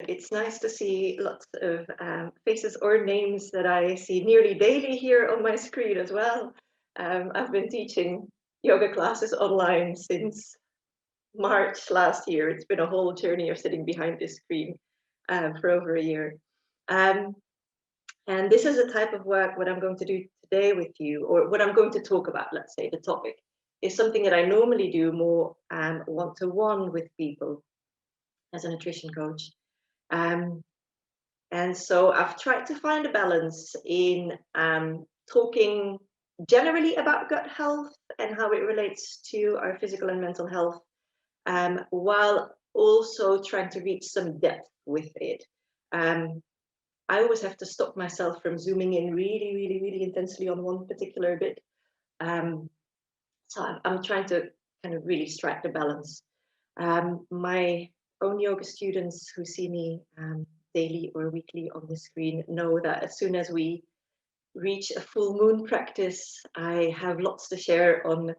It's nice to see lots of faces or names that I see nearly daily here on my screen as well. I've been teaching yoga classes online since March last year. It's been a whole journey of sitting behind this screen for over a year. And this is a type of work, what I'm going to do today with you, or what I'm going to talk about, let's say, the topic, is something that I normally do more one-to-one with people as a nutrition coach. And so I've tried to find a balance in talking generally about gut health and how it relates to our physical and mental health, while also trying to reach some depth with it. I always have to stop myself from zooming in really intensely on one particular bit. So I'm trying to kind of really strike the balance. My own yoga students who see me daily or weekly on the screen know that as soon as we reach a full moon practice, I have lots to share on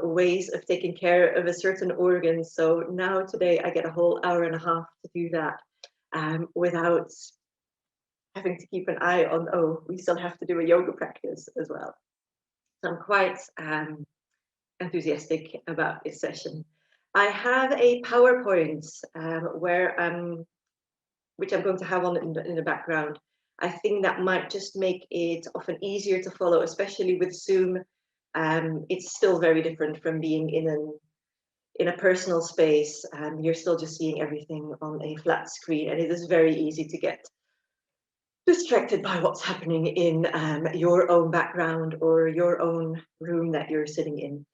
ways of taking care of a certain organ. So now today I get a whole hour and a half to do that without having to keep an eye on, oh, we still have to do a yoga practice as well. So I'm quite enthusiastic about this session. I have a PowerPoint which I'm going to have on in the background. I think that might just make it often easier to follow, especially with Zoom. It's still very different from being in a personal space. You're still just seeing everything on a flat screen, and it is very easy to get distracted by what's happening in your own background or your own room that you're sitting in.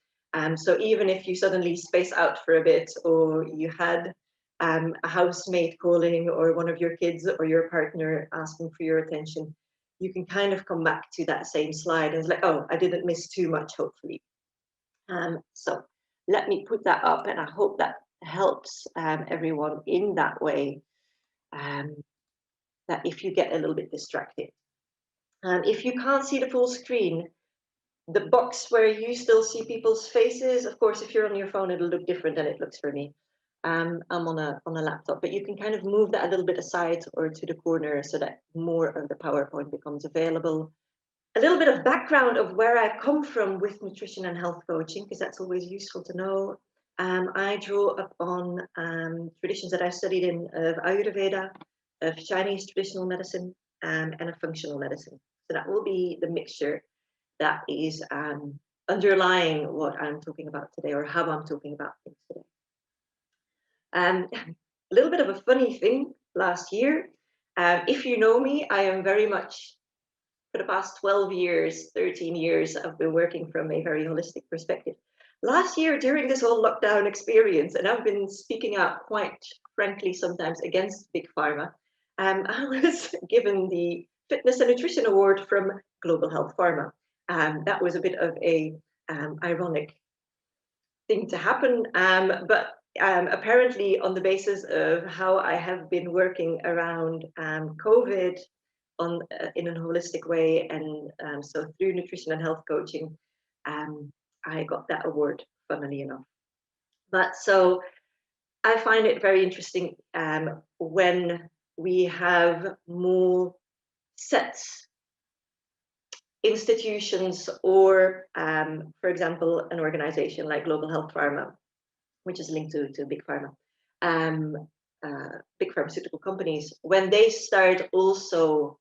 So even if you suddenly space out for a bit, or you had a housemate calling, or one of your kids or your partner asking for your attention, you can kind of come back to that same slide and it's like, oh, I didn't miss too much, hopefully. So let me put that up, and I hope that helps everyone in that way, that if you get a little bit distracted. If you can't see the full screen, the box where you still see people's faces, of course, if you're on your phone, it'll look different than it looks for me. I'm on a laptop, but you can kind of move that a little bit aside or to the corner so that more of the PowerPoint becomes available. A little bit of background of where I've come from with nutrition and health coaching, because that's always useful to know. I draw up on traditions that I studied in of Ayurveda, of Chinese traditional medicine, and of functional medicine. So that will be the mixture that is underlying what I'm talking about today, or how I'm talking about things today. A little bit of a funny thing last year. If you know me, I am very much, for the past 12 years, 13 years, I've been working from a very holistic perspective. Last year, during this whole lockdown experience, and I've been speaking out quite frankly sometimes against Big Pharma, I was given the Fitness and Nutrition Award from Global Health Pharma. That was a bit of a ironic thing to happen, but apparently on the basis of how I have been working around COVID in a holistic way, and so through nutrition and health coaching, I got that award, funnily enough. But so I find it very interesting when we have more set institutions, or for example, an organization like Global Health Pharma, which is linked to Big Pharma, big pharmaceutical companies, when they start also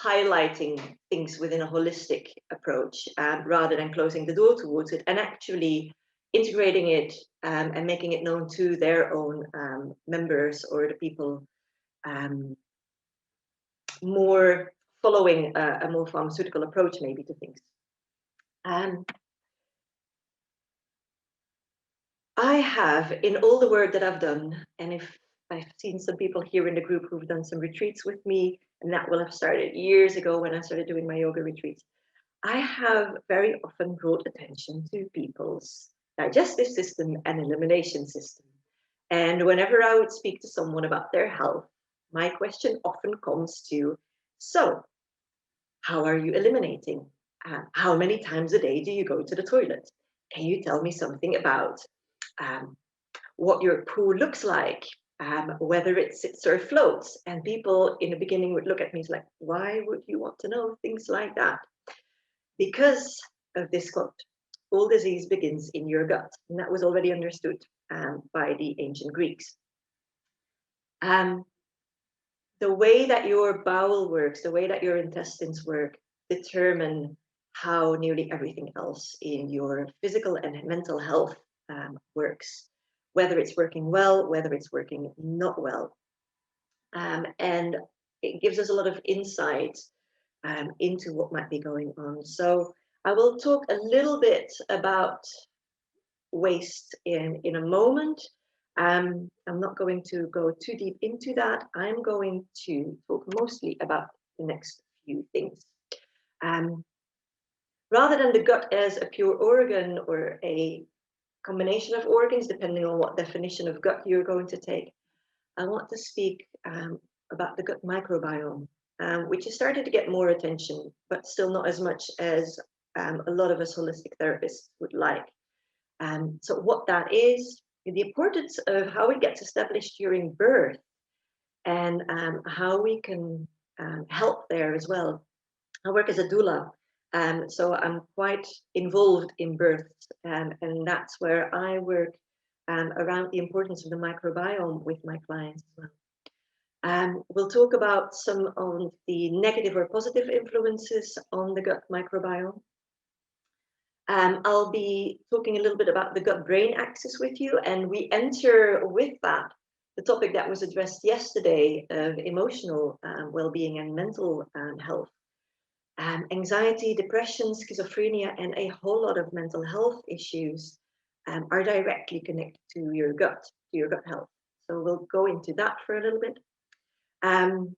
highlighting things within a holistic approach, rather than closing the door towards it, and actually integrating it and making it known to their own members, or the people more following a more pharmaceutical approach maybe to things. I have, in all the work that I've done, and if I've seen some people here in the group who've done some retreats with me, and that will have started years ago when I started doing my yoga retreats, I have very often brought attention to people's digestive system and elimination system. And whenever I would speak to someone about their health, my question often comes to, so how are you eliminating? How many times a day do you go to the toilet? Can you tell me something about what your poo looks like? whether it sits or floats. And people in the beginning would look at me like, why would you want to know things like that? Because of this quote, all disease begins in your gut. And that was already understood by the ancient Greeks. The way that your bowel works, the way that your intestines work, determine how nearly everything else in your physical and mental health works, whether it's working well, whether it's working not well. And it gives us a lot of insight into what might be going on. So I will talk a little bit about waste in a moment. I'm not going to go too deep into that. I'm going to talk mostly about the next few things. Rather than the gut as a pure organ or a combination of organs, depending on what definition of gut you're going to take, I want to speak about the gut microbiome, which is starting to get more attention, but still not as much as a lot of us holistic therapists would like. So what that is, the importance of how it gets established during birth, and how we can help there as well. I work as a doula, so I'm quite involved in births, and that's where I work around the importance of the microbiome with my clients as well. We'll talk about some of the negative or positive influences on the gut microbiome. I'll be talking a little bit about the gut-brain axis with you, and we enter with that the topic that was addressed yesterday of emotional well-being and mental health. Anxiety, depression, schizophrenia, and a whole lot of mental health issues are directly connected to your gut health. So we'll go into that for a little bit. I'm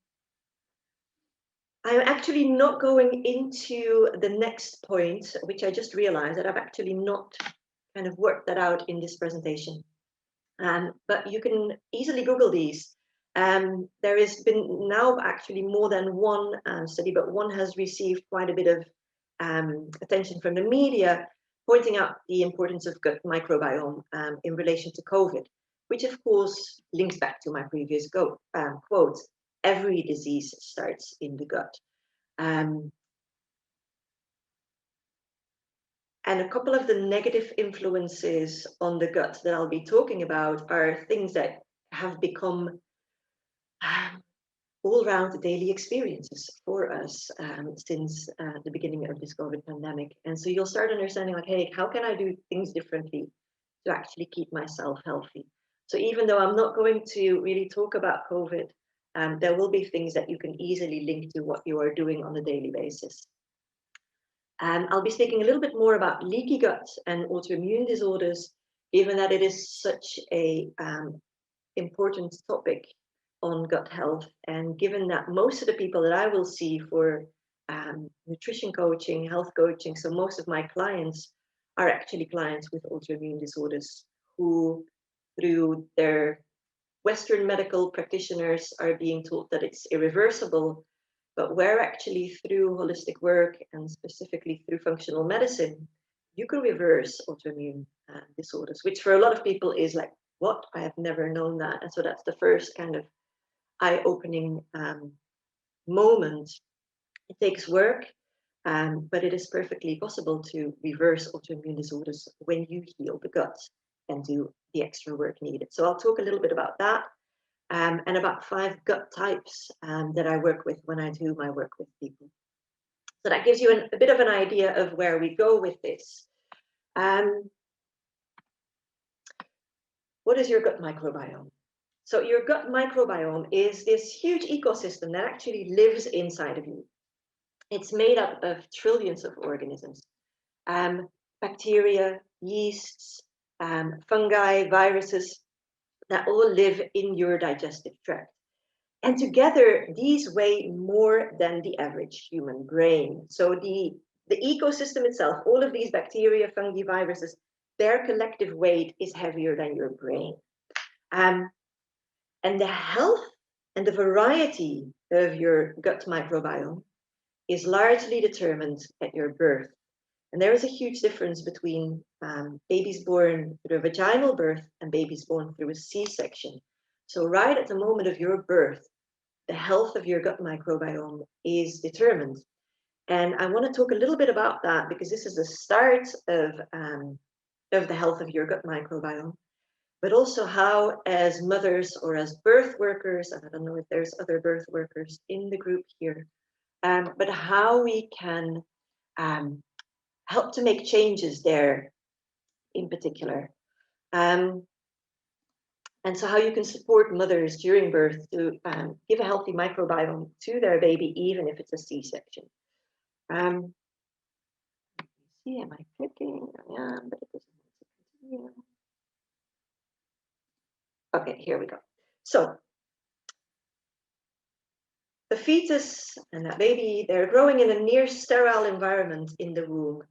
actually not going into the next point, which I just realized that I've actually not kind of worked that out in this presentation. But you can easily Google these. There has been now actually more than one study, but one has received quite a bit of attention from the media, pointing out the importance of gut microbiome in relation to COVID, which of course links back to my previous quote. Every disease starts in the gut. And a couple of the negative influences on the gut that I'll be talking about are things that have become all-round daily experiences for us since the beginning of this COVID pandemic. And so you'll start understanding like, hey, how can I do things differently to actually keep myself healthy? So even though I'm not going to really talk about COVID, there will be things that you can easily link to what you are doing on a daily basis. I'll be speaking a little bit more about leaky gut and autoimmune disorders, given that it is such a important topic on gut health, and given that most of the people that I will see for nutrition coaching, health coaching, so most of my clients are actually clients with autoimmune disorders who, through their Western medical practitioners, are being told that it's irreversible, but where actually through holistic work and specifically through functional medicine, you can reverse autoimmune disorders, which for a lot of people is like, what? I have never known that. And so that's the first kind of eye-opening moment. It takes work, but it is perfectly possible to reverse autoimmune disorders when you heal the gut and do the extra work needed. So I'll talk a little bit about that and about 5 gut types that I work with when I do my work with people. So that gives you a bit of an idea of where we go with this. What is your gut microbiome? So your gut microbiome is this huge ecosystem that actually lives inside of you. It's made up of trillions of organisms, bacteria, yeasts, fungi, viruses, that all live in your digestive tract. And together, these weigh more than the average human brain. So the ecosystem itself, all of these bacteria, fungi, viruses, their collective weight is heavier than your brain. And the health and the variety of your gut microbiome is largely determined at your birth. And there is a huge difference between babies born through a vaginal birth and babies born through a C-section. So right at the moment of your birth, the health of your gut microbiome is determined. And I want to talk a little bit about that because this is the start of the health of your gut microbiome, but also how, as mothers or as birth workers, and I don't know if there's other birth workers in the group here, but how we can help to make changes there in particular. And so how you can support mothers during birth to give a healthy microbiome to their baby, even if it's a C-section. See, am I clicking? I am, but it doesn't want to continue. Okay, here we go. So the fetus and that baby, they're growing in a near sterile environment in the womb.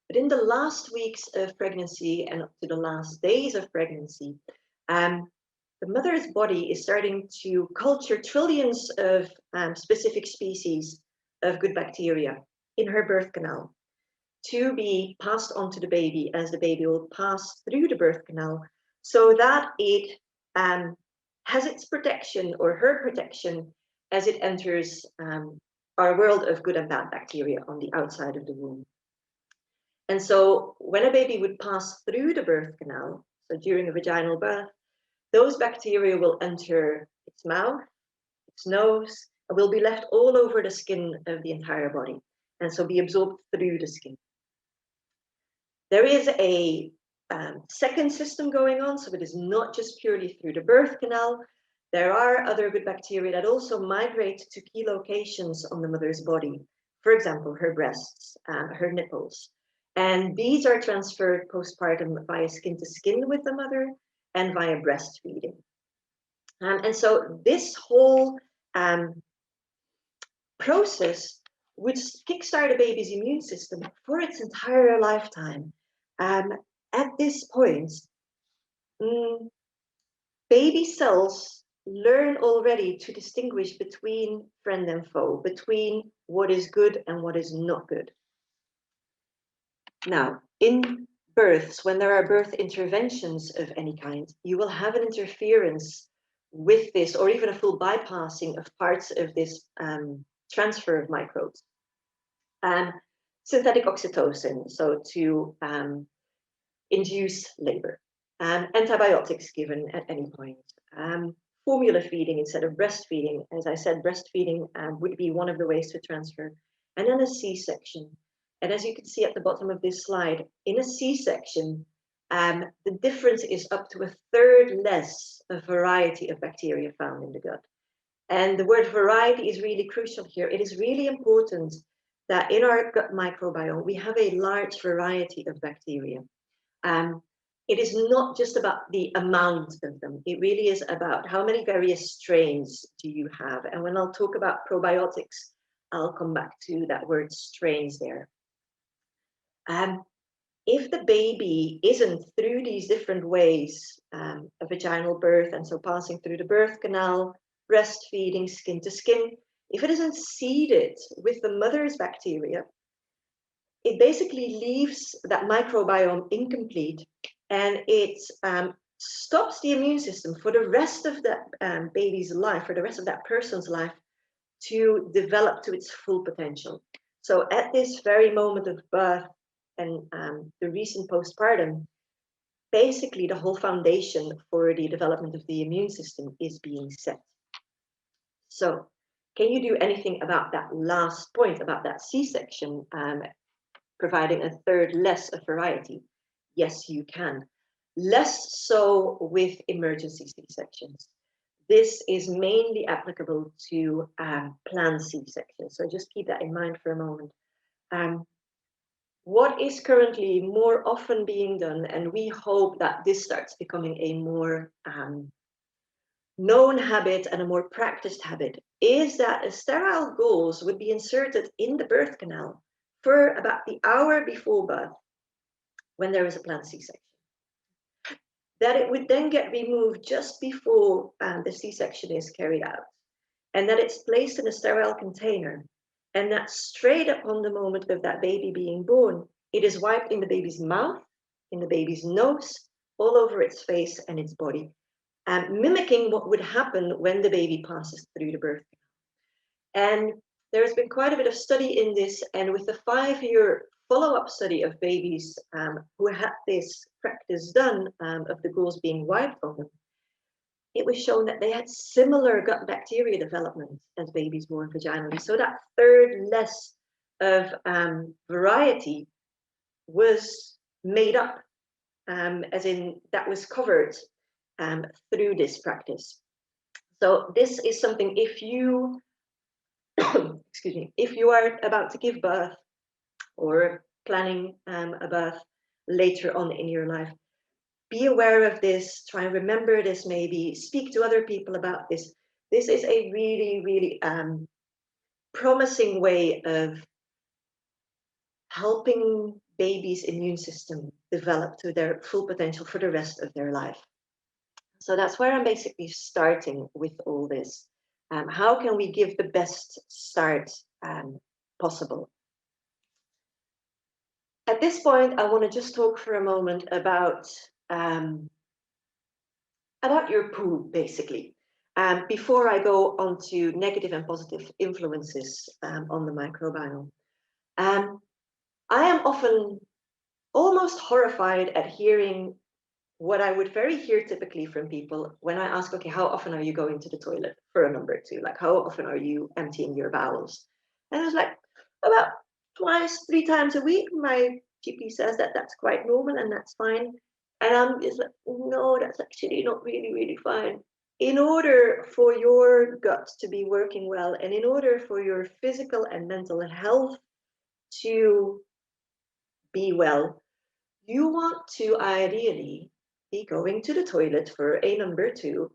But in the last weeks of pregnancy and up to the last days of pregnancy, the mother's body is starting to culture trillions of specific species of good bacteria in her birth canal to be passed on to the baby as the baby will pass through the birth canal, so that it has its protection or her protection as it enters our world of good and bad bacteria on the outside of the womb. And so when a baby would pass through the birth canal, so during a vaginal birth, those bacteria will enter its mouth, its nose, and will be left all over the skin of the entire body, and so be absorbed through the skin. There is a second system going on, so it is not just purely through the birth canal. There are other good bacteria that also migrate to key locations on the mother's body. For example, her breasts, her nipples. And these are transferred postpartum via skin to skin with the mother and via breastfeeding. And so this whole process would kickstart a baby's immune system for its entire lifetime. At this point, baby cells learn already to distinguish between friend and foe, between what is good and what is not good. Now, in births, when there are birth interventions of any kind, you will have an interference with this, or even a full bypassing of parts of this transfer of microbes. Synthetic oxytocin, so to induce labor. Antibiotics given at any point. Formula feeding instead of breastfeeding. As I said, breastfeeding would be one of the ways to transfer. And then a C-section. And as you can see at the bottom of this slide, in a C-section, the difference is up to 1/3 less of variety of bacteria found in the gut. And the word variety is really crucial here. It is really important that in our gut microbiome, we have a large variety of bacteria. It is not just about the amount of them. It really is about how many various strains do you have. And when I'll talk about probiotics, I'll come back to that word strains there. If the baby isn't through these different ways, a vaginal birth, and so passing through the birth canal, breastfeeding, skin to skin, if it isn't seeded with the mother's bacteria, it basically leaves that microbiome incomplete, and it stops the immune system for the rest of that baby's life, for the rest of that person's life, to develop to its full potential. So at this very moment of birth and the recent postpartum, basically the whole foundation for the development of the immune system is being set. So can you do anything about that last point, about that C-section, providing 1/3 less of variety? Yes, you can. Less so with emergency C-sections. This is mainly applicable to planned C-sections. So just keep that in mind for a moment. What is currently more often being done, and we hope that this starts becoming a more known habit and a more practiced habit, is that a sterile gauze would be inserted in the birth canal for about the hour before birth, when there is a planned C-section. That it would then get removed just before the C-section is carried out, and that it's placed in a sterile container, and that straight upon the moment of that baby being born, it is wiped in the baby's mouth, in the baby's nose, all over its face and its body, mimicking what would happen when the baby passes through the birth canal. And there's been quite a bit of study in this, and with the 5-year follow-up study of babies who had this practice done of the gauze being wiped on them, it was shown that they had similar gut bacteria development as babies born vaginally. So that third less of variety was made up, as in that was covered through this practice. So this is something, if you, excuse me, if you are about to give birth or planning a birth later on in your life, be aware of this, try and remember this, maybe speak to other people about this. This is a really, really promising way of helping babies' immune system develop to their full potential for the rest of their life. So that's where I'm basically starting with all this. How can we give the best start possible? At this point, I want to just talk for a moment about your poo, basically, before I go on to negative and positive influences on the microbiome. I am often almost horrified at hearing what I would hear typically from people when I ask, okay, how often are you going to the toilet for a number 2? Like, how often are you emptying your bowels? And it's like, about twice, 3 times a week. My GP says that that's quite normal and that's fine. And I'm just like, no, that's actually not really, really fine. In order for your gut to be working well, and in order for your physical and mental health to be well, you want to ideally be going to the toilet for a number 2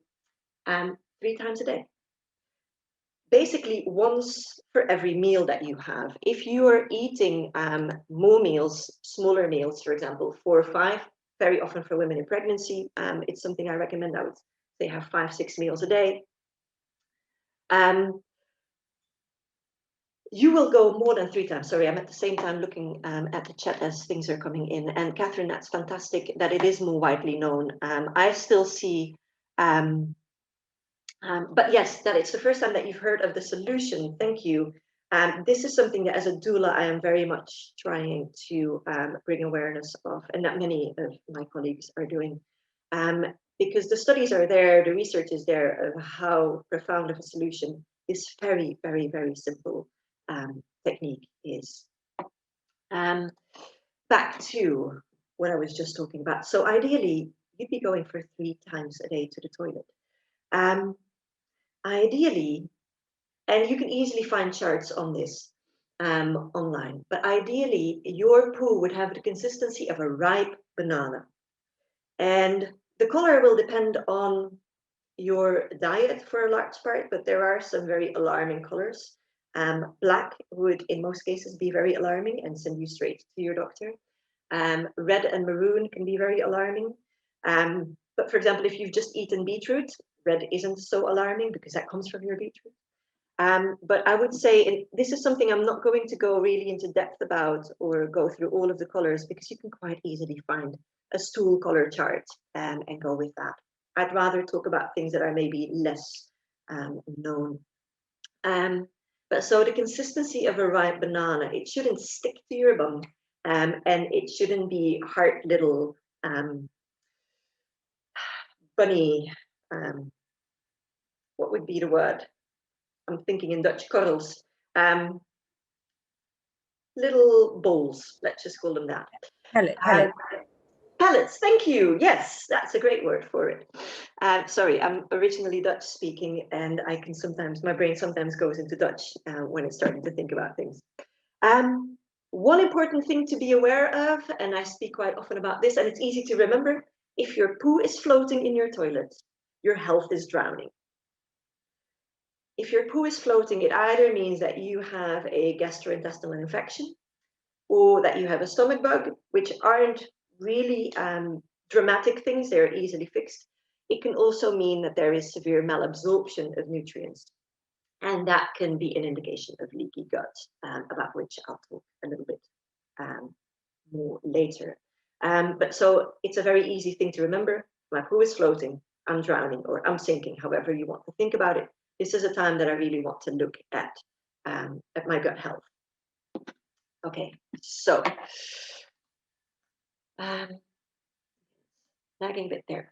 3 times a day. Basically, once for every meal that you have. If you are eating more meals, smaller meals, for example, 4 or 5, very often for women in pregnancy, it's something I recommend. I would say have 5, 6 meals a day. You will go more than 3 times. Sorry, I'm at the same time looking at the chat as things are coming in. And Catherine, that's fantastic that it is more widely known. I still see, but yes, that it's the first time that you've heard of the solution. Thank you. This is something that as a doula, I am very much trying to bring awareness of, and that many of my colleagues are doing. Because the studies are there, the research is there of how profound of a solution this very, very, very simple technique is. Back to what I was just talking about. So ideally, you'd be going for 3 times a day to the toilet. Ideally, and you can easily find charts on this online, but ideally, your poo would have the consistency of a ripe banana. And the color will depend on your diet for a large part, but there are some very alarming colors. Black would, in most cases, be very alarming and send you straight to your doctor. Red and maroon can be very alarming. But for example, if you've just eaten beetroot, red isn't so alarming because that comes from your beetroot. But I would say this is something I'm not going to go really into depth about or go through all of the colors, because you can quite easily find a stool color chart and go with that. I'd rather talk about things that are maybe less known. But so the consistency of a ripe banana, it shouldn't stick to your bum, and it shouldn't be hard little bunny, what would be the word? I'm thinking in Dutch, korrels. Little balls, let's just call them that. Pellets, thank you. Yes, that's a great word for it. Sorry, I'm originally Dutch speaking, and I can sometimes, my brain sometimes goes into Dutch when it's starting to think about things. One important thing to be aware of, and I speak quite often about this, and it's easy to remember, if your poo is floating in your toilet, your health is drowning. If your poo is floating, it either means that you have a gastrointestinal infection or that you have a stomach bug, which aren't really dramatic things, they're easily fixed. It can also mean that there is severe malabsorption of nutrients. And that can be an indication of leaky gut, about which I'll talk a little bit more later. But so it's a very easy thing to remember. My poo is floating, I'm drowning or I'm sinking, however you want to think about it. This is a time that I really want to look at my gut health. Okay, so lagging a bit there.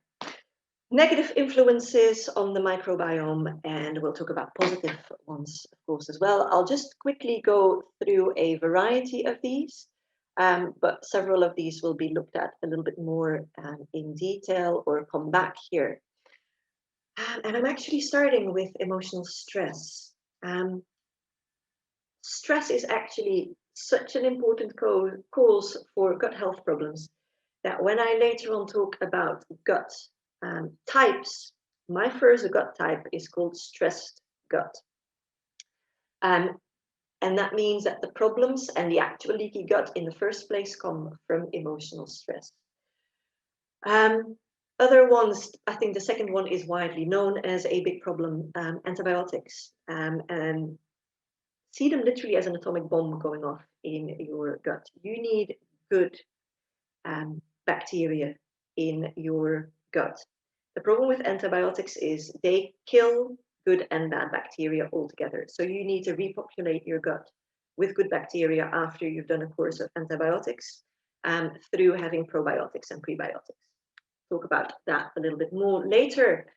Negative influences on the microbiome, and we'll talk about positive ones, of course, as well. I'll just quickly go through a variety of these, but several of these will be looked at a little bit more in detail or come back here. And I'm actually starting with emotional stress. Stress is actually such an important cause for gut health problems that when I later on talk about gut types, my first gut type is called stressed gut. And that means that the problems and the actual leaky gut in the first place come from emotional stress. Other ones, I think the second one is widely known as a big problem, antibiotics. And see them literally as an atomic bomb going off in your gut. You need good bacteria in your gut. The problem with antibiotics is they kill good and bad bacteria altogether. So you need to repopulate your gut with good bacteria after you've done a course of antibiotics through having probiotics and prebiotics. Talk about that a little bit more later.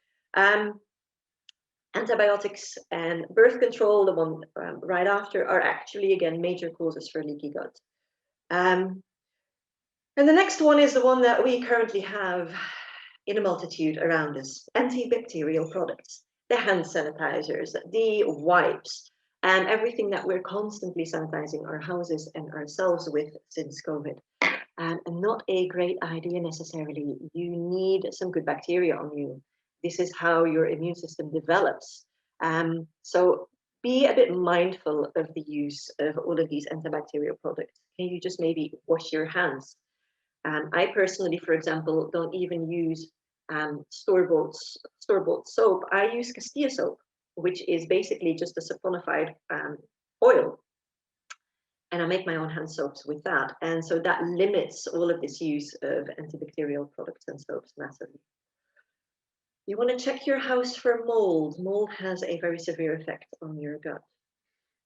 Antibiotics and birth control, the one right after, are actually, again, major causes for leaky gut. And the next one is the one that we currently have in a multitude around us: antibacterial products, the hand sanitizers, the wipes, and everything that we're constantly sanitizing our houses and ourselves with since COVID. And not a great idea necessarily. You need some good bacteria on you. This is how your immune system develops. So be a bit mindful of the use of all of these antibacterial products. Can you just maybe wash your hands? I personally, for example, don't even use store-bought soap. I use Castilla soap, which is basically just a saponified oil. And I make my own hand soaps with that. And so that limits all of this use of antibacterial products and soaps massively. You want to check your house for mold. Mold has a very severe effect on your gut.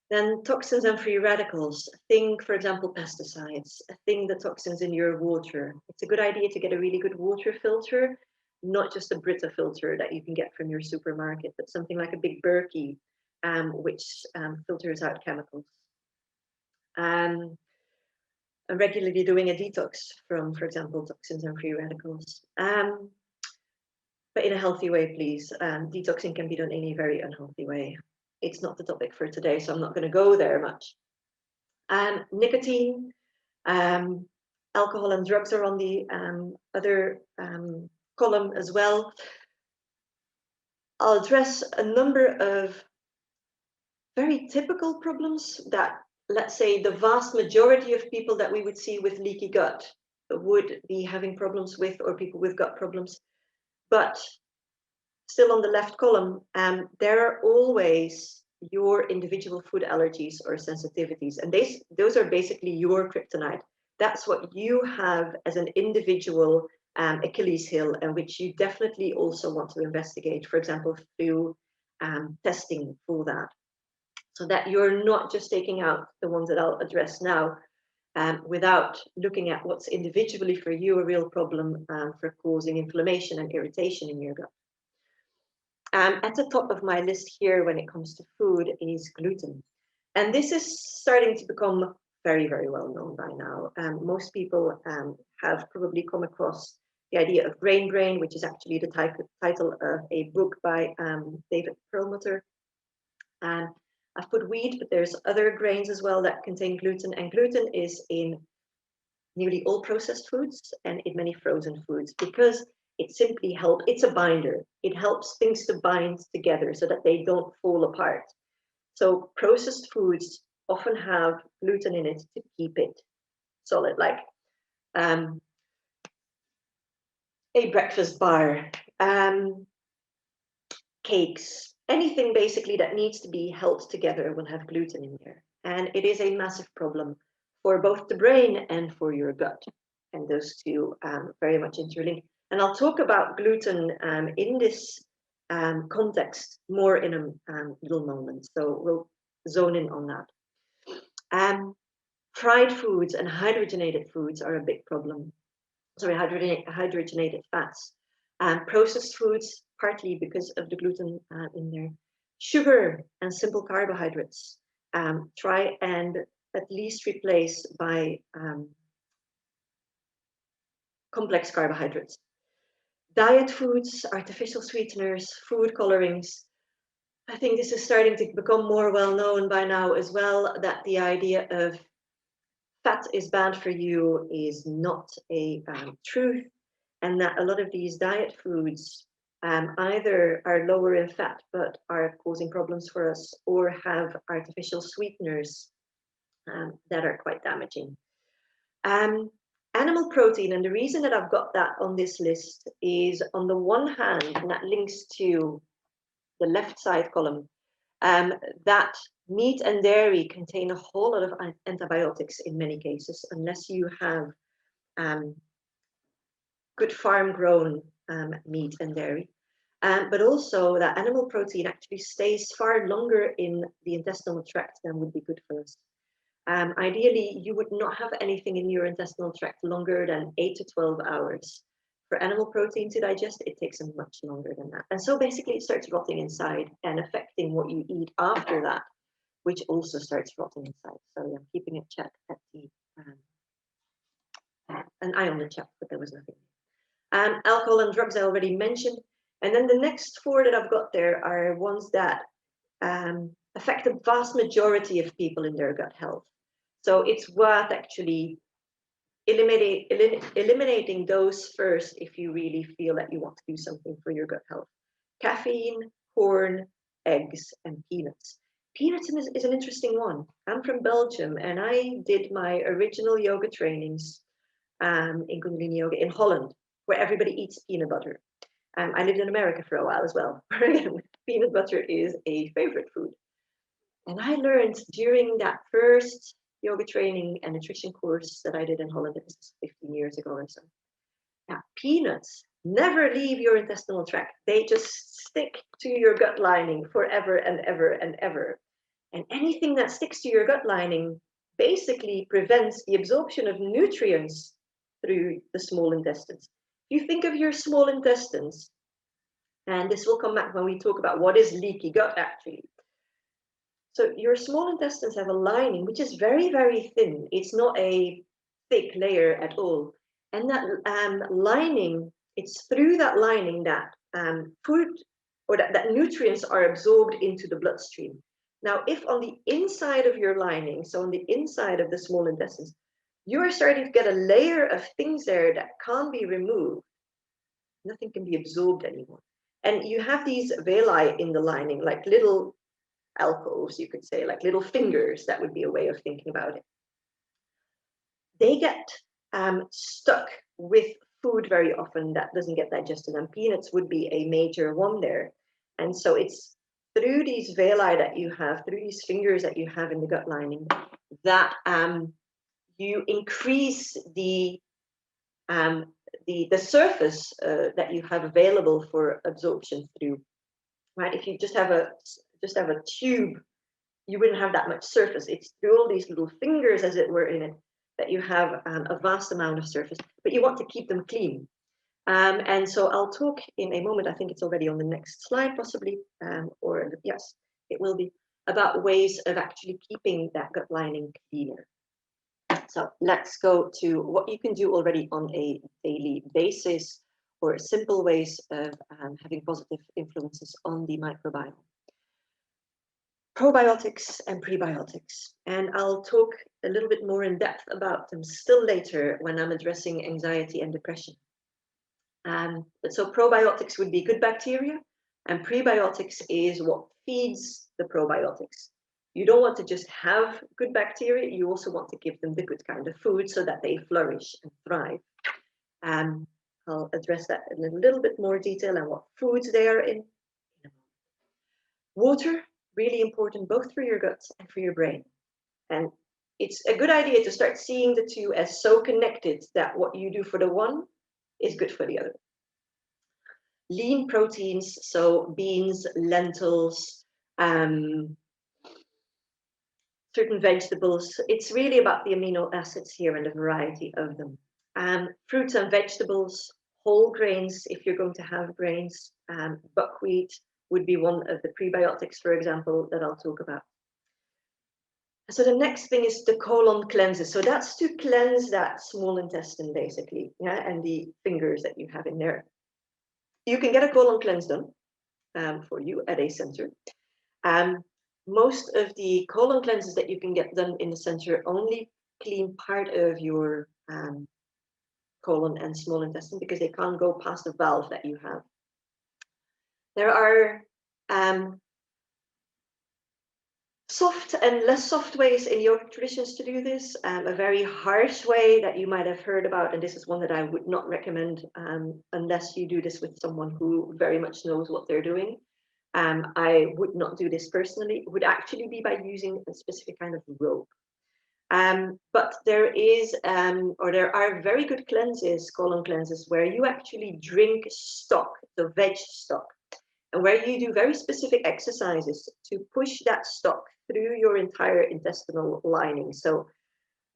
Then toxins and free radicals. Think, for example, pesticides. Think the toxins in your water. It's a good idea to get a really good water filter, not just a Brita filter that you can get from your supermarket, but something like a big Berkey, which filters out chemicals. And regularly doing a detox from, for example, toxins and free radicals. But in a healthy way, please. Detoxing can be done in a very unhealthy way. It's not the topic for today, so I'm not going to go there much. Nicotine, alcohol and drugs are on the other column as well. I'll address a number of very typical problems that, let's say, the vast majority of people that we would see with leaky gut would be having problems with, or people with gut problems. But still on the left column, there are always your individual food allergies or sensitivities. And those are basically your kryptonite. That's what you have as an individual Achilles heel, and which you definitely also want to investigate, for example, through testing for that. So that you're not just taking out the ones that I'll address now without looking at what's individually for you a real problem for causing inflammation and irritation in your gut. At the top of my list here when it comes to food is gluten. And this is starting to become very, very well known by now. Most people have probably come across the idea of grain brain, which is actually the title of a book by David Perlmutter. I've put wheat, but there's other grains as well that contain gluten. And gluten is in nearly all processed foods and in many frozen foods because it simply helps. It's a binder. It helps things to bind together so that they don't fall apart. So processed foods often have gluten in it to keep it solid, like a breakfast bar, cakes, anything basically that needs to be held together will have gluten in there. And it is a massive problem for both the brain and for your gut. And those two very much interlink. And I'll talk about gluten in this context more in a little moment. So we'll zone in on that. Fried foods and hydrogenated foods are a big problem. Sorry, hydrogenated fats. Processed foods, partly because of the gluten in there. Sugar and simple carbohydrates. Try and at least replace by complex carbohydrates. Diet foods, artificial sweeteners, food colorings. I think this is starting to become more well known by now as well, that the idea of fat is bad for you is not a truth, and that a lot of these diet foods either are lower in fat but are causing problems for us, or have artificial sweeteners that are quite damaging. Animal protein, and the reason that I've got that on this list is, on the one hand, and that links to the left side column, that meat and dairy contain a whole lot of antibiotics in many cases, unless you have good farm-grown meat and dairy. But also that animal protein actually stays far longer in the intestinal tract than would be good for us. Ideally, you would not have anything in your intestinal tract longer than 8 to 12 hours. For animal protein to digest, it takes much longer than that. And so basically it starts rotting inside and affecting what you eat after that, which also starts rotting inside. So I'm keeping a check at the, an eye on the chat, but there was nothing. Alcohol and drugs I already mentioned. And then the next 4 that I've got there are ones that affect the vast majority of people in their gut health. So it's worth actually eliminating those first if you really feel that you want to do something for your gut health. Caffeine, corn, eggs, and peanuts. Peanuts is an interesting one. I'm from Belgium, and I did my original yoga trainings in Kundalini Yoga in Holland, where everybody eats peanut butter. I lived in America for a while as well. Peanut butter is a favorite food. And I learned during that first yoga training and nutrition course that I did in Holland, it was 15 years ago or so. Now, peanuts never leave your intestinal tract. They just stick to your gut lining forever and ever and ever. And anything that sticks to your gut lining basically prevents the absorption of nutrients through the small intestines. If you think of your small intestines, and this will come back when we talk about what is leaky gut actually. So your small intestines have a lining which is very, very thin. It's not a thick layer at all. And that lining, it's through that lining that food or that nutrients are absorbed into the bloodstream. Now, if on the inside of your lining, so on the inside of the small intestines, you are starting to get a layer of things there that can't be removed, nothing can be absorbed anymore. And you have these villi in the lining, like little alcoves, you could say, like little fingers. That would be a way of thinking about it. They get stuck with food very often that doesn't get digested, and peanuts would be a major one there. And so it's through these villi that you have, through these fingers that you have in the gut lining, that you increase the surface that you have available for absorption through. Right? If you just have a tube, you wouldn't have that much surface. It's through all these little fingers, as it were, in it that you have a vast amount of surface, but you want to keep them clean. And so I'll talk in a moment, I think it's already on the next slide possibly, or yes, it will be, about ways of actually keeping that gut lining cleaner. So let's go to what you can do already on a daily basis, or simple ways of having positive influences on the microbiome. Probiotics and prebiotics. And I'll talk a little bit more in depth about them still later when I'm addressing anxiety and depression. So probiotics would be good bacteria, and prebiotics is what feeds the probiotics. You don't want to just have good bacteria, you also want to give them the good kind of food so that they flourish and thrive. I'll address that in a little bit more detail and what foods they are in. Water, really important both for your guts and for your brain. And it's a good idea to start seeing the two as so connected that what you do for the one is good for the other. lean proteins, so beans, lentils, certain vegetables. It's really about the amino acids here and a variety of them. Fruits and vegetables, whole grains, if you're going to have grains. Buckwheat would be one of the prebiotics, for example, that I'll talk about. So the next thing is the colon cleanses. So that's to cleanse that small intestine, basically, yeah, and the fingers that you have in there. You can get a colon cleanse done for you at a center. Most of the colon cleanses that you can get done in the center only clean part of your colon and small intestine because they can't go past the valve that you have. There are soft and less soft ways in yoga traditions to do this. A very harsh way that you might have heard about, and this is one that I would not recommend unless you do this with someone who very much knows what they're doing. I would not do this personally. It would actually be by using a specific kind of rope. But there is, or there are very good cleanses, colon cleanses, where you actually drink stock, the veg stock, and where you do very specific exercises to push that stock through your entire intestinal lining. So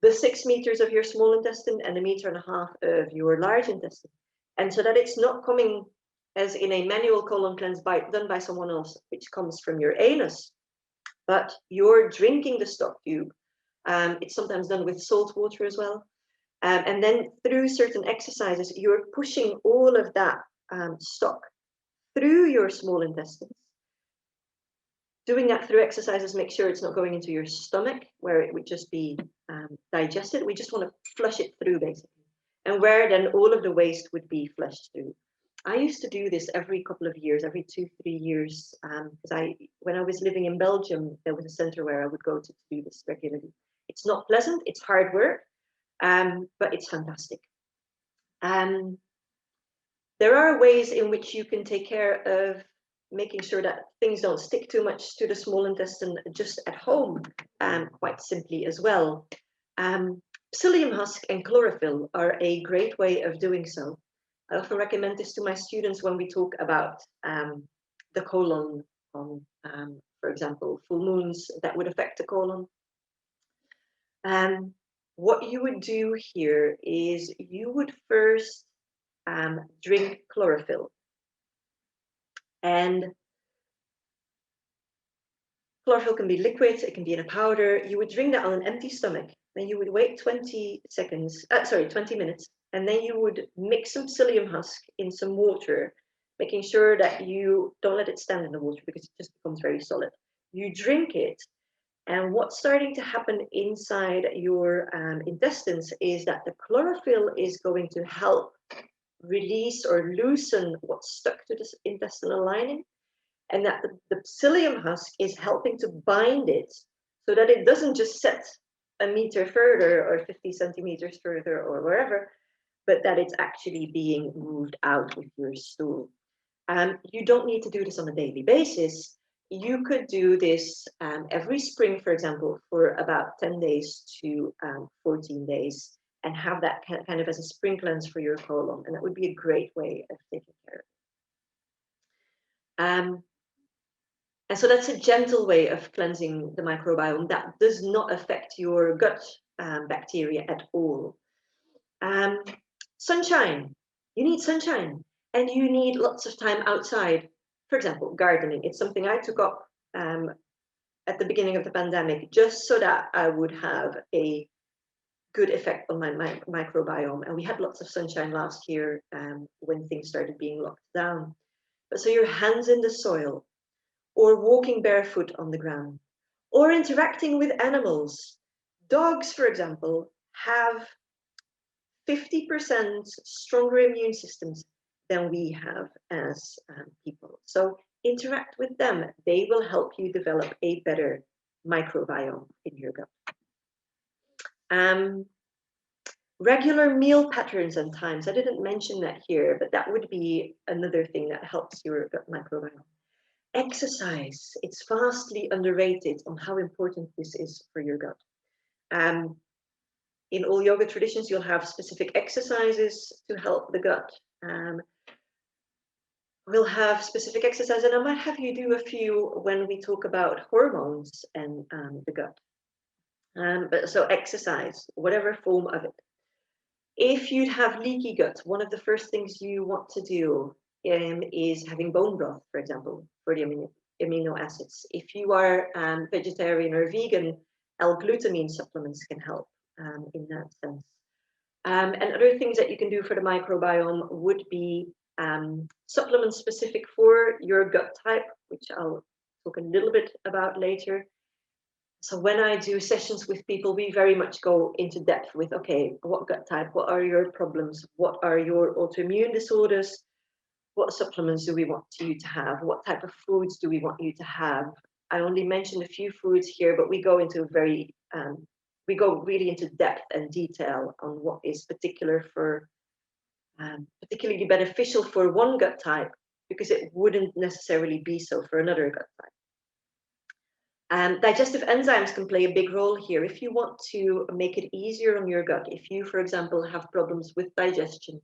the 6 meters of your small intestine and 1.5 meters of your large intestine. And so that it's not coming as in a manual colon cleanse done by someone else, which comes from your anus, but you're drinking the stock tube. It's sometimes done with salt water as well. And then through certain exercises, you're pushing all of that stock through your small intestines. Doing that through exercises, make sure it's not going into your stomach where it would just be digested. We just want to flush it through, basically. And where then all of the waste would be flushed through. I used to do this every couple of years, every 2-3 years, because when I was living in Belgium, there was a center where I would go to do this regularly. It's not pleasant, it's hard work, but it's fantastic. There are ways in which you can take care of making sure that things don't stick too much to the small intestine just at home, quite simply as well. Psyllium husk and chlorophyll are a great way of doing so. I often recommend this to my students when we talk about the colon on, for example, full moons that would affect the colon. What you would do here is you would first drink chlorophyll. And chlorophyll can be liquid, it can be in a powder. You would drink that on an empty stomach. Then you would wait 20 minutes. And then you would mix some psyllium husk in some water, making sure that you don't let it stand in the water because it just becomes very solid. You drink it, and what's starting to happen inside your intestines is that the chlorophyll is going to help release or loosen what's stuck to this intestinal lining, and that the psyllium husk is helping to bind it so that it doesn't just set 1 meter further or 50 centimeters further or wherever, but that it's actually being moved out with your stool. You don't need to do this on a daily basis. You could do this every spring, for example, for about 10 days to 14 days and have that kind of as a spring cleanse for your colon. And that would be a great way of taking care of it. And so that's a gentle way of cleansing the microbiome that does not affect your gut bacteria at all. Sunshine. You need sunshine, and you need lots of time outside. For example, gardening. It's something I took up at the beginning of the pandemic, just so that I would have a good effect on my microbiome. And we had lots of sunshine last year when things started being locked down. But so your hands in the soil, or walking barefoot on the ground, or interacting with animals. Dogs, for example, have 50% stronger immune systems than we have as people. So interact with them. They will help you develop a better microbiome in your gut. Regular meal patterns and times. I didn't mention that here, but that would be another thing that helps your gut microbiome. Exercise. It's vastly underrated on how important this is for your gut. In all yoga traditions, you'll have specific exercises to help the gut. we'll have specific exercise, and I might have you do a few when we talk about hormones and the gut. But so exercise, whatever form of it. If you have leaky gut, one of the first things you want to do is having bone broth, for example, for the amino acids. If you are vegetarian or vegan, L-glutamine supplements can help in that sense. And other things that you can do for the microbiome would be supplements specific for your gut type, which I'll talk a little bit about later. So when I do sessions with people, we very much go into depth with, okay, what gut type, what are your problems, what are your autoimmune disorders, what supplements do we want you to have, what type of foods do we want you to have. I only mentioned a few foods here, but we go into we go really into depth and detail on what is particularly beneficial for one gut type, because it wouldn't necessarily be so for another gut type. Digestive enzymes can play a big role here. If you want to make it easier on your gut, if you, for example, have problems with digestion,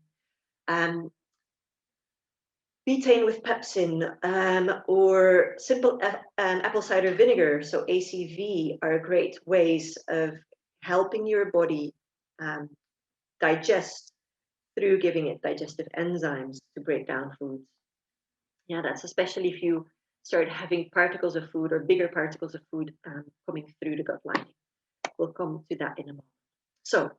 betaine with pepsin or simple apple cider vinegar, so ACV, are great ways of helping your body digest through giving it digestive enzymes to break down foods. Yeah, that's especially if you start having particles of food or bigger particles of food coming through the gut lining. We'll come to that in a moment. So,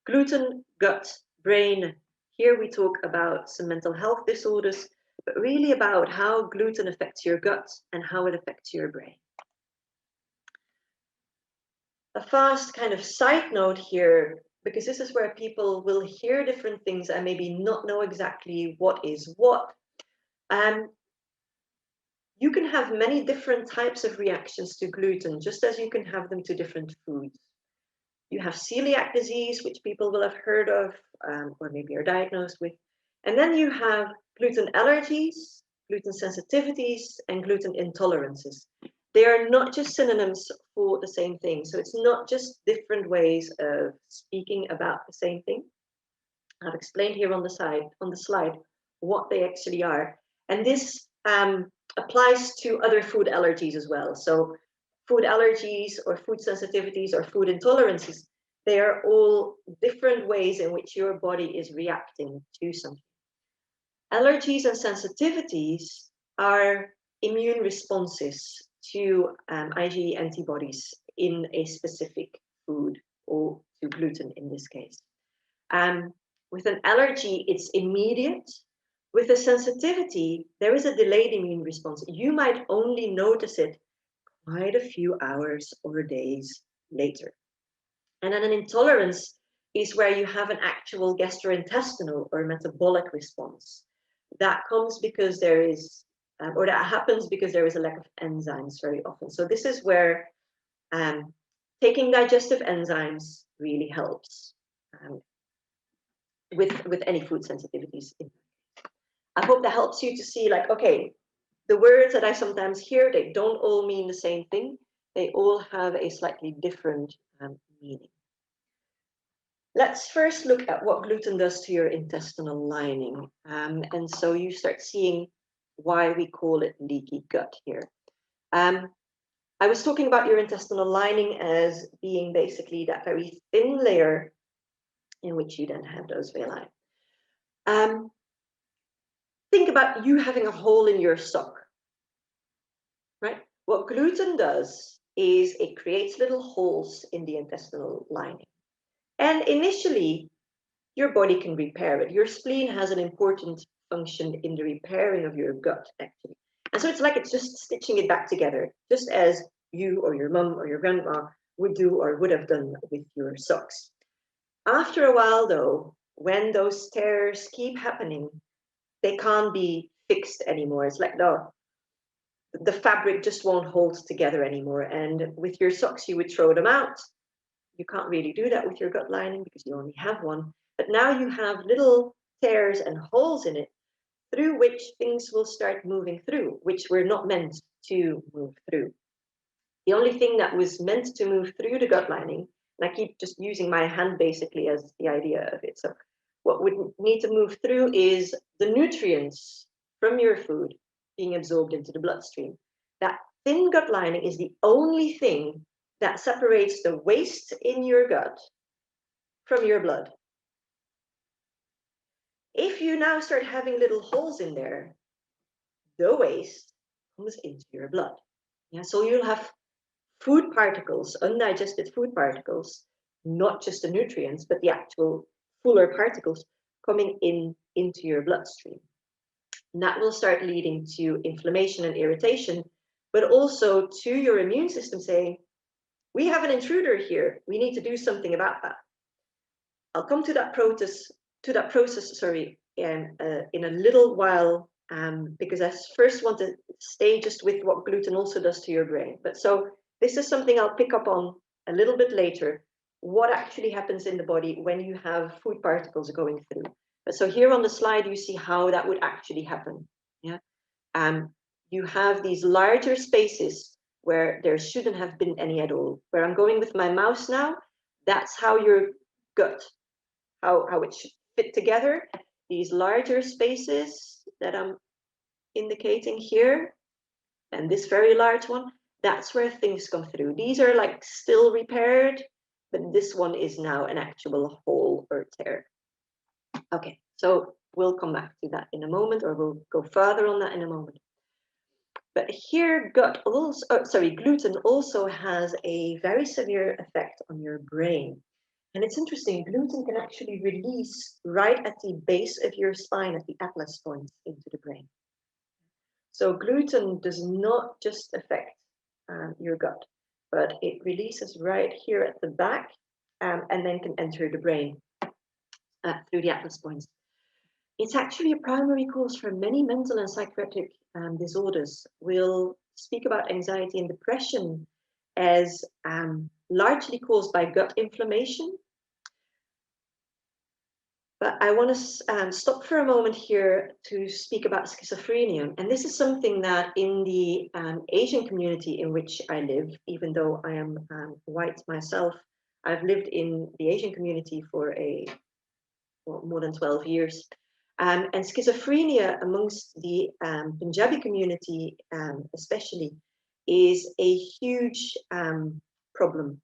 gluten, gut, brain. Here we talk about some mental health disorders, but really about how gluten affects your gut and how it affects your brain. A fast kind of side note here, because this is where people will hear different things and maybe not know exactly what is what. You can have many different types of reactions to gluten, just as you can have them to different foods. You have celiac disease, which people will have heard of, or maybe are diagnosed with. And then you have gluten allergies, gluten sensitivities, and gluten intolerances. They are not just synonyms for the same thing. So it's not just different ways of speaking about the same thing. I've explained here on the slide what they actually are. And this applies to other food allergies as well. So food allergies or food sensitivities or food intolerances, they are all different ways in which your body is reacting to something. Allergies and sensitivities are immune responses to IgE antibodies in a specific food, or to gluten in this case. With an allergy, it's immediate. With a sensitivity, there is a delayed immune response. You might only notice it quite a few hours or days later. And then an intolerance is where you have an actual gastrointestinal or metabolic response. That comes because there is, or that happens because there is a lack of enzymes very often. So this is where taking digestive enzymes really helps with any food sensitivities. I hope that helps you to see, like, okay, the words that I sometimes hear, they don't all mean the same thing. They all have a slightly different meaning. Let's first look at what gluten does to your intestinal lining. And so you start seeing why we call it leaky gut here. I was talking about your intestinal lining as being basically that very thin layer in which you then have those villi. Think about you having a hole in your sock, right? What gluten does is it creates little holes in the intestinal lining. And initially, your body can repair it. Your spleen has an important function in the repairing of your gut, actually. And so it's like it's just stitching it back together, just as you or your mum or your grandma would do or would have done with your socks. After a while, though, when those tears keep happening, they can't be fixed anymore. It's like the fabric just won't hold together anymore. And with your socks, you would throw them out. You can't really do that with your gut lining because you only have one. But now you have little tears and holes in it through which things will start moving through, which were not meant to move through. The only thing that was meant to move through the gut lining, and I keep just using my hand basically as the idea of it. So what would need to move through is the nutrients from your food being absorbed into the bloodstream. That thin gut lining is the only thing that separates the waste in your gut from your blood. If you now start having little holes in there, the waste comes into your blood. Yeah, so you'll have food particles, undigested food particles, not just the nutrients, but the actual fuller particles coming into your bloodstream. And that will start leading to inflammation and irritation, but also to your immune system saying, we have an intruder here. We need to do something about that. I'll come to that process, in a little while, because I first want to stay just with what gluten also does to your brain. But so this is something I'll pick up on a little bit later, what actually happens in the body when you have food particles going through. But so here on the slide, you see how that would actually happen. Yeah, you have these larger spaces where there shouldn't have been any at all. Where I'm going with my mouse now, that's how your gut, how it should fit together. These larger spaces that I'm indicating here, and this very large one, that's where things come through. These are like still repaired, but this one is now an actual hole or tear. Okay, so we'll come back to that in a moment, or we'll go further on that in a moment. But here, gluten also has a very severe effect on your brain. And it's interesting, gluten can actually release right at the base of your spine, at the atlas points, into the brain. So gluten does not just affect your gut, but it releases right here at the back, and then can enter the brain through the atlas points. It's actually a primary cause for many mental and psychiatric disorders. We'll speak about anxiety and depression as largely caused by gut inflammation. But I want to stop for a moment here to speak about schizophrenia. And this is something that in the Asian community in which I live, even though I am white myself, I've lived in the Asian community for more than 12 years. And schizophrenia amongst the Punjabi community especially is a huge problem.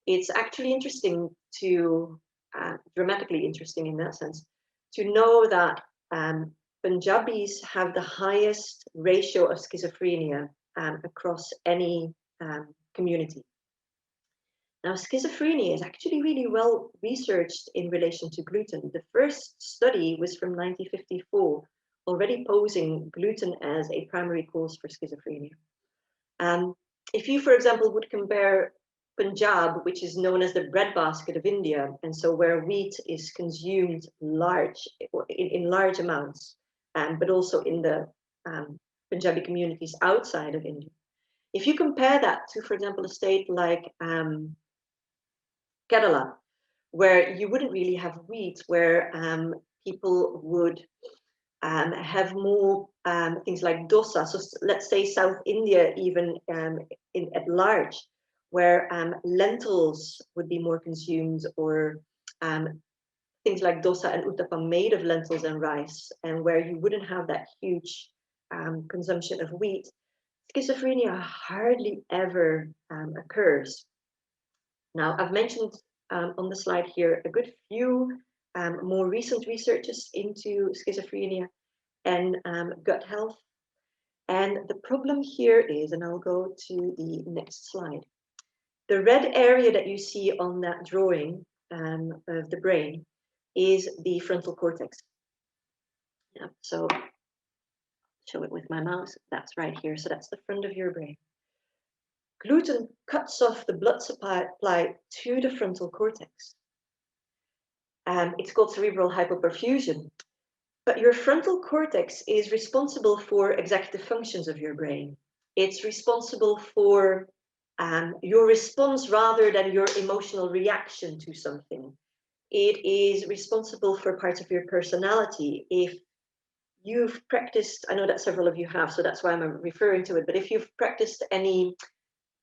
It's actually interesting to, dramatically interesting in that sense, to know that Punjabis have the highest ratio of schizophrenia across any community. Now, schizophrenia is actually really well researched in relation to gluten. The first study was from 1954, already posing gluten as a primary cause for schizophrenia. If you, for example, would compare Punjab, which is known as the breadbasket of India, and so where wheat is consumed in large amounts, but also in the Punjabi communities outside of India. If you compare that to, for example, a state like Kerala, where you wouldn't really have wheat, where people would have more things like dosa. So let's say South India, even at large, where lentils would be more consumed, or things like dosa and uttapam made of lentils and rice, and where you wouldn't have that huge consumption of wheat, schizophrenia hardly ever occurs. Now, I've mentioned on the slide here a good few more recent researches into schizophrenia and gut health. And the problem here is, and I'll go to the next slide, the red area that you see on that drawing of the brain is the frontal cortex. Yeah, so show it with my mouse. That's right here. So that's the front of your brain. Gluten cuts off the blood supply to the frontal cortex. It's called cerebral hypoperfusion. But your frontal cortex is responsible for executive functions of your brain. It's responsible for your response rather than your emotional reaction to something. It is responsible for parts of your personality. If you've practiced, I know that several of you have, so that's why I'm referring to it, but if you've practiced any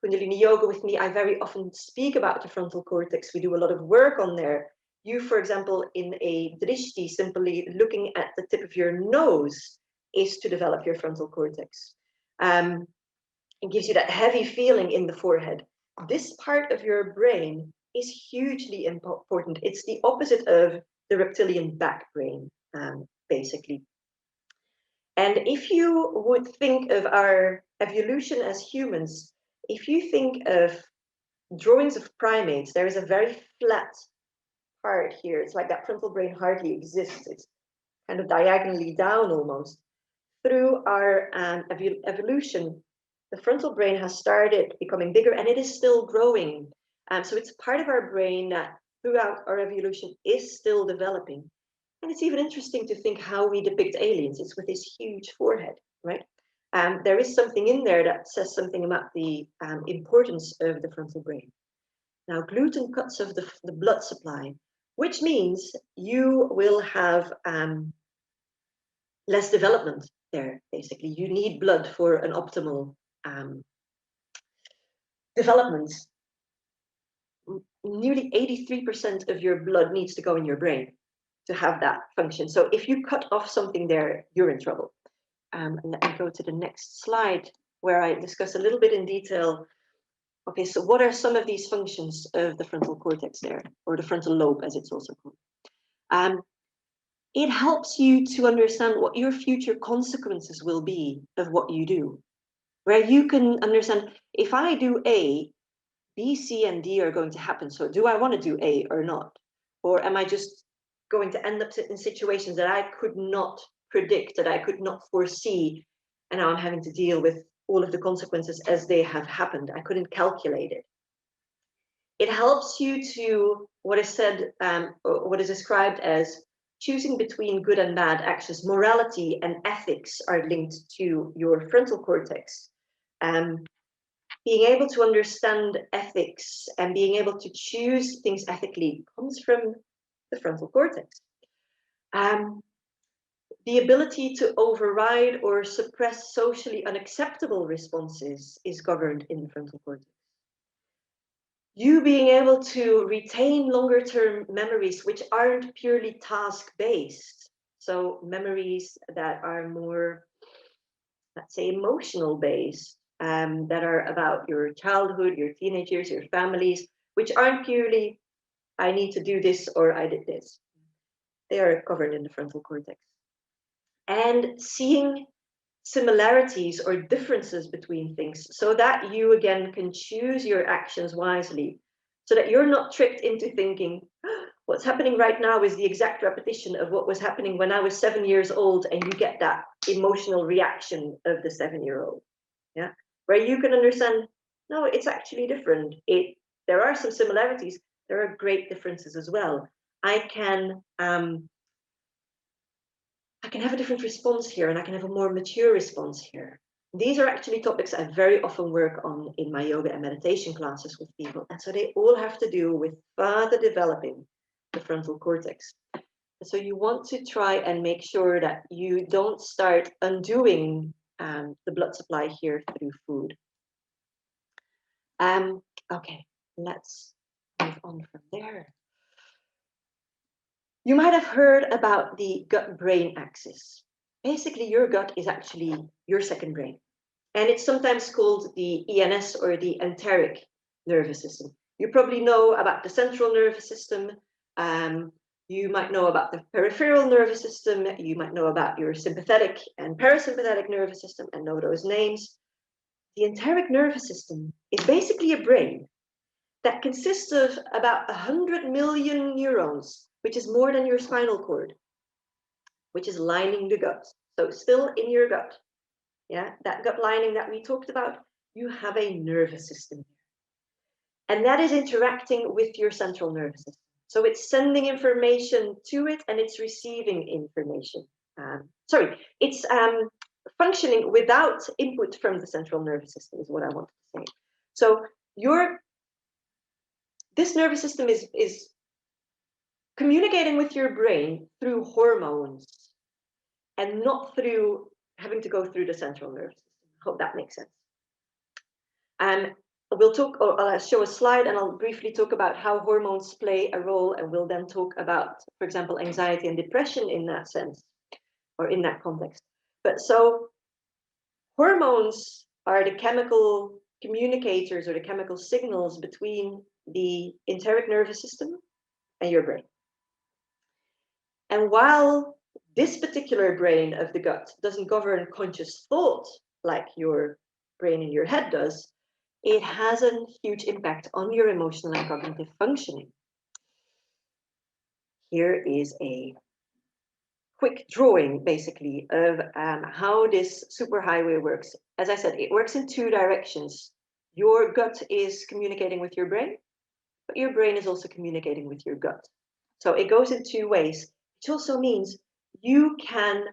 Kundalini yoga with me, I very often speak about the frontal cortex. We do a lot of work on there. You, for example, in a drishti, simply looking at the tip of your nose, is to develop your frontal cortex. It gives you that heavy feeling in the forehead. This part of your brain is hugely important. It's the opposite of the reptilian back brain, basically. And if you would think of our evolution as humans, if you think of drawings of primates, there is a very flat part here. It's like that frontal brain hardly exists. It's kind of diagonally down almost. Through our evolution, the frontal brain has started becoming bigger, and it is still growing. So it's part of our brain that throughout our evolution is still developing. And it's even interesting to think how we depict aliens. It's with this huge forehead, right? There is something in there that says something about the importance of the frontal brain. Now, gluten cuts off the blood supply, which means you will have less development there, basically. You need blood for an optimal development. Nearly 83% of your blood needs to go in your brain to have that function. So if you cut off something there, you're in trouble. And let me go to the next slide where I discuss a little bit in detail. Okay, so what are some of these functions of the frontal cortex there, or the frontal lobe as it's also called? It helps you to understand what your future consequences will be of what you do, where you can understand, if I do A, B, C, and D are going to happen. So do I want to do A or not? Or am I just going to end up in situations that I could not predict, that I could not foresee, and now I'm having to deal with all of the consequences as they have happened? I couldn't calculate it. It helps you to, what is said, or what is described as choosing between good and bad actions. Morality and ethics are linked to your frontal cortex. Being able to understand ethics and being able to choose things ethically comes from the frontal cortex. The ability to override or suppress socially unacceptable responses is governed in the frontal cortex. You being able to retain longer term memories which aren't purely task-based, so memories that are more, let's say, emotional based, that are about your childhood, your teenage years, your families, which aren't purely, I need to do this or I did this. They are covered in the frontal cortex. And seeing similarities or differences between things so that you again can choose your actions wisely, so that you're not tricked into thinking, what's happening right now is the exact repetition of what was happening when I was 7 years old, and you get that emotional reaction of the 7-year-old. Yeah, where you can understand, no, it's actually different. There are some similarities, there are great differences as well. I can have a different response here, and I can have a more mature response here. These are actually topics I very often work on in my yoga and meditation classes with people. And so they all have to do with further developing the frontal cortex. So you want to try and make sure that you don't start undoing the blood supply here through food. Okay, let's move on from there. You might have heard about the gut-brain axis. Basically, your gut is actually your second brain. And it's sometimes called the ENS, or the enteric nervous system. You probably know about the central nervous system. You might know about the peripheral nervous system. You might know about your sympathetic and parasympathetic nervous system and know those names. The enteric nervous system is basically a brain that consists of about 100 million neurons, which is more than your spinal cord, which is lining the gut. So still in your gut, yeah, that gut lining that we talked about, you have a nervous system. And that is interacting with your central nervous system. So it's sending information to it and it's receiving information. It's functioning without input from the central nervous system is what I wanted to say. So this nervous system is communicating with your brain through hormones and not through having to go through the central nervous system. I hope that makes sense. I'll show a slide and I'll briefly talk about how hormones play a role, and we'll then talk about, for example, anxiety and depression in that sense, or in that context. But so hormones are the chemical communicators or the chemical signals between the enteric nervous system and your brain. And while this particular brain of the gut doesn't govern conscious thought like your brain in your head does, it has a huge impact on your emotional and cognitive functioning. Here is a quick drawing, basically, of how this superhighway works. As I said, it works in two directions. Your gut is communicating with your brain, but your brain is also communicating with your gut. So it goes in two ways, which also means you can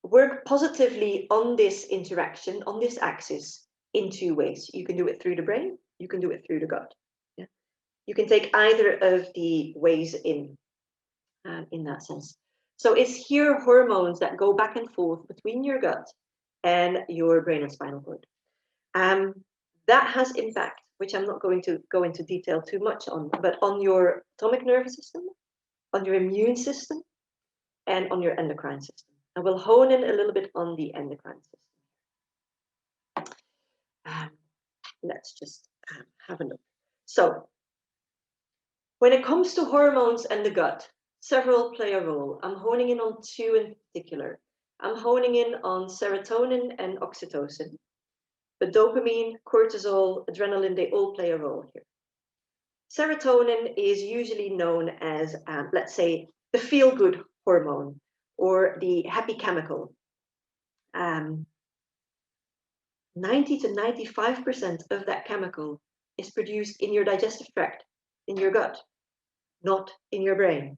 work positively on this interaction, on this axis, in two ways. You can do it through the brain, you can do it through the gut. Yeah? You can take either of the ways in that sense. So it's here hormones that go back and forth between your gut and your brain and spinal cord. That has impact, which I'm not going to go into detail too much on, but on your autonomic nervous system, on your immune system, and on your endocrine system. And we'll hone in a little bit on the endocrine system. Let's just have a look. So when it comes to hormones and the gut, several play a role. I'm honing in on two in particular. I'm honing in on serotonin and oxytocin. But dopamine, cortisol, adrenaline, they all play a role here. Serotonin is usually known as, let's say, the feel-good hormone or the happy chemical. 90 to 95% of that chemical is produced in your digestive tract, in your gut, not in your brain.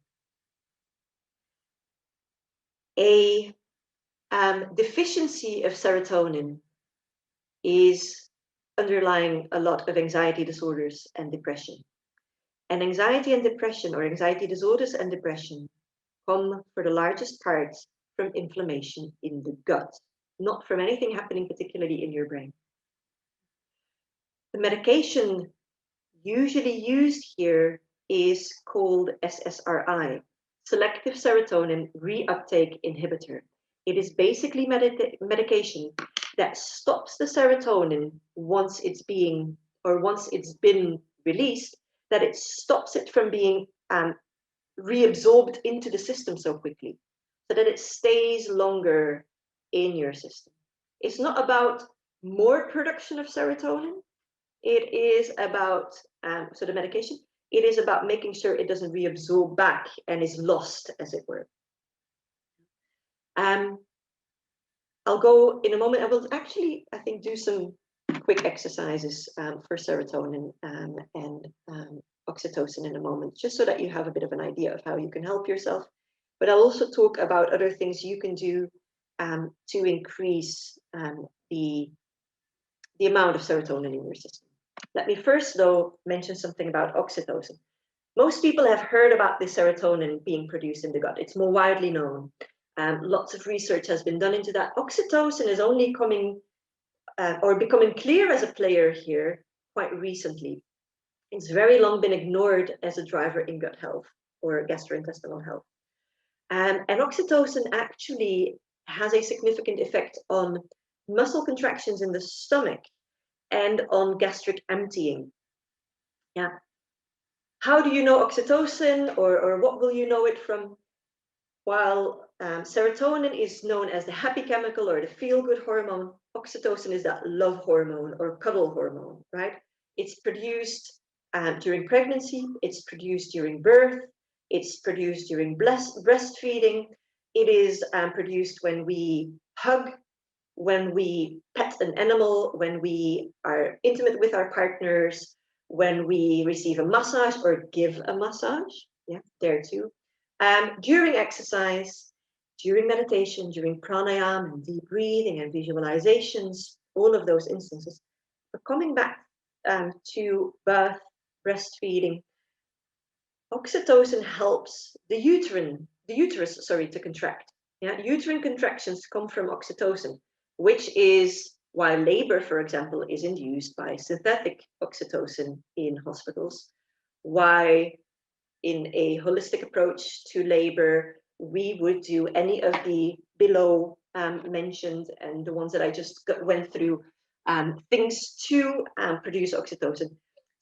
A deficiency of serotonin is underlying a lot of anxiety disorders and depression. And anxiety and depression, or anxiety disorders and depression, come for the largest part from inflammation in the gut, not from anything happening particularly in your brain. The medication usually used here is called SSRI, selective serotonin reuptake inhibitor. It is basically medication that stops the serotonin once it's been released, that it stops it from being reabsorbed into the system so quickly, so that it stays longer in your system. It's not about more production of serotonin. It is about, so the medication, it is about making sure it doesn't reabsorb back and is lost, as it were. I'll go in a moment. I will actually, I think, do some quick exercises for serotonin and oxytocin in a moment, just so that you have a bit of an idea of how you can help yourself. But I'll also talk about other things you can do to increase the amount of serotonin in your system. Let me first, though, mention something about oxytocin. Most people have heard about the serotonin being produced in the gut. It's more widely known. Lots of research has been done into that. Oxytocin is only coming or becoming clear as a player here quite recently. It's very long been ignored as a driver in gut health or gastrointestinal health. And oxytocin actually has a significant effect on muscle contractions in the stomach and on gastric emptying. Yeah. How do you know oxytocin, or what will you know it from? While serotonin is known as the happy chemical or the feel-good hormone, oxytocin is that love hormone or cuddle hormone, right? It's produced during pregnancy, it's produced during birth, it's produced during breastfeeding, it is produced when we hug, when we pet an animal, when we are intimate with our partners, when we receive a massage or give a massage, yeah, there too. During exercise, during meditation, during pranayama and deep breathing and visualizations, all of those instances. But coming back to birth, breastfeeding, oxytocin helps the uterus, to contract. Yeah, uterine contractions come from oxytocin, which is why labor, for example, is induced by synthetic oxytocin in hospitals. Why in a holistic approach to labor, we would do any of the below mentioned and the ones that I just went through, things to produce oxytocin.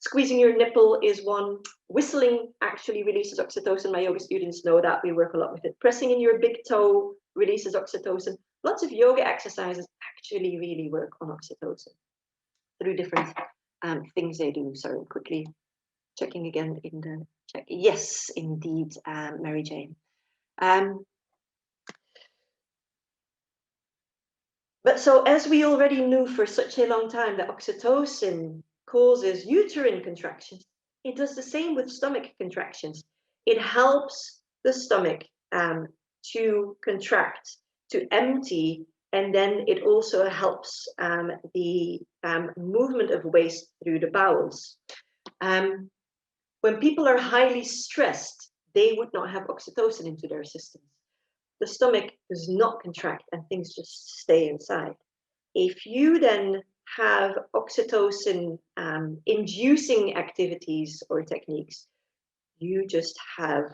Squeezing your nipple is one. Whistling actually releases oxytocin. My yoga students know that. We work a lot with it. Pressing in your big toe releases oxytocin. Lots of yoga exercises actually really work on oxytocin through different things they do. So quickly checking again in the check. Yes, indeed, Mary Jane. But so as we already knew for such a long time that oxytocin causes uterine contractions, it does the same with stomach contractions. It helps the stomach to contract, to empty, and then it also helps the movement of waste through the bowels. When people are highly stressed, they would not have oxytocin into their systems. The stomach does not contract and things just stay inside. If you then have oxytocin inducing activities or techniques, you just have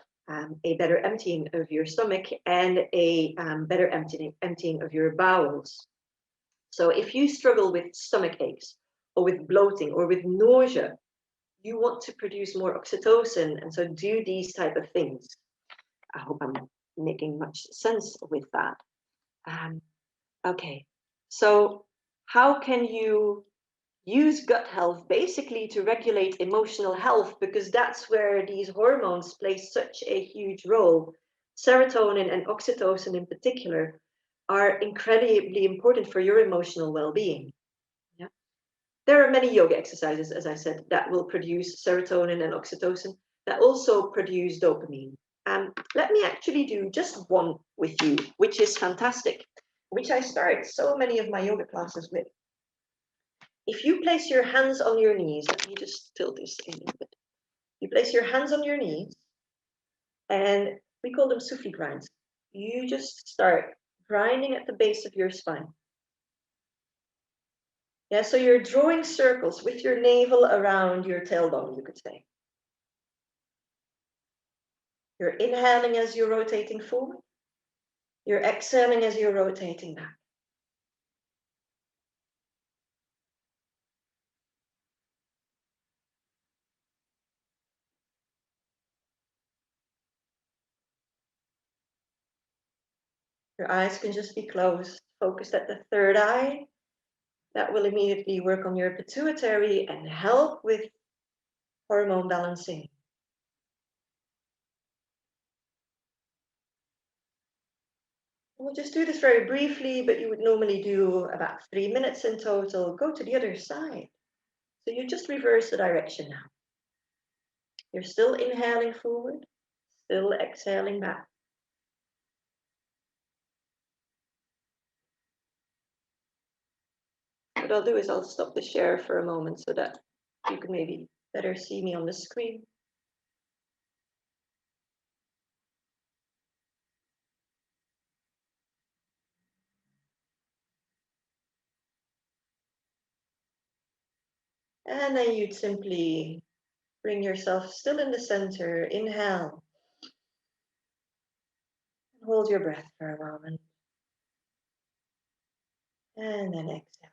a better emptying of your stomach and a better emptying of your bowels. So if you struggle with stomach aches or with bloating or with nausea, you want to produce more oxytocin, and so do these type of things. I hope I'm making much sense with that. Okay, so how can you use gut health basically to regulate emotional health? Because that's where these hormones play such a huge role. Serotonin and oxytocin in particular are incredibly important for your emotional well-being. Yeah. There are many yoga exercises, as I said, that will produce serotonin and oxytocin, that also produce dopamine. Let me actually do just one with you, which is fantastic, which I start so many of my yoga classes with. If you place your hands on your knees, let me just tilt this in a little bit. You place your hands on your knees, and we call them Sufi Grinds. You just start grinding at the base of your spine. Yeah, so you're drawing circles with your navel around your tailbone, you could say. You're inhaling as you're rotating forward. You're exhaling as you're rotating back. Your eyes can just be closed, focused at the third eye. That will immediately work on your pituitary and help with hormone balancing. We'll just do this very briefly, but you would normally do about 3 minutes in total. Go to the other side. So you just reverse the direction now. You're still inhaling forward, still exhaling back. What I'll do is I'll stop the share for a moment so that you can maybe better see me on the screen. And then you'd simply bring yourself still in the center. Inhale. Hold your breath for a moment. And then exhale.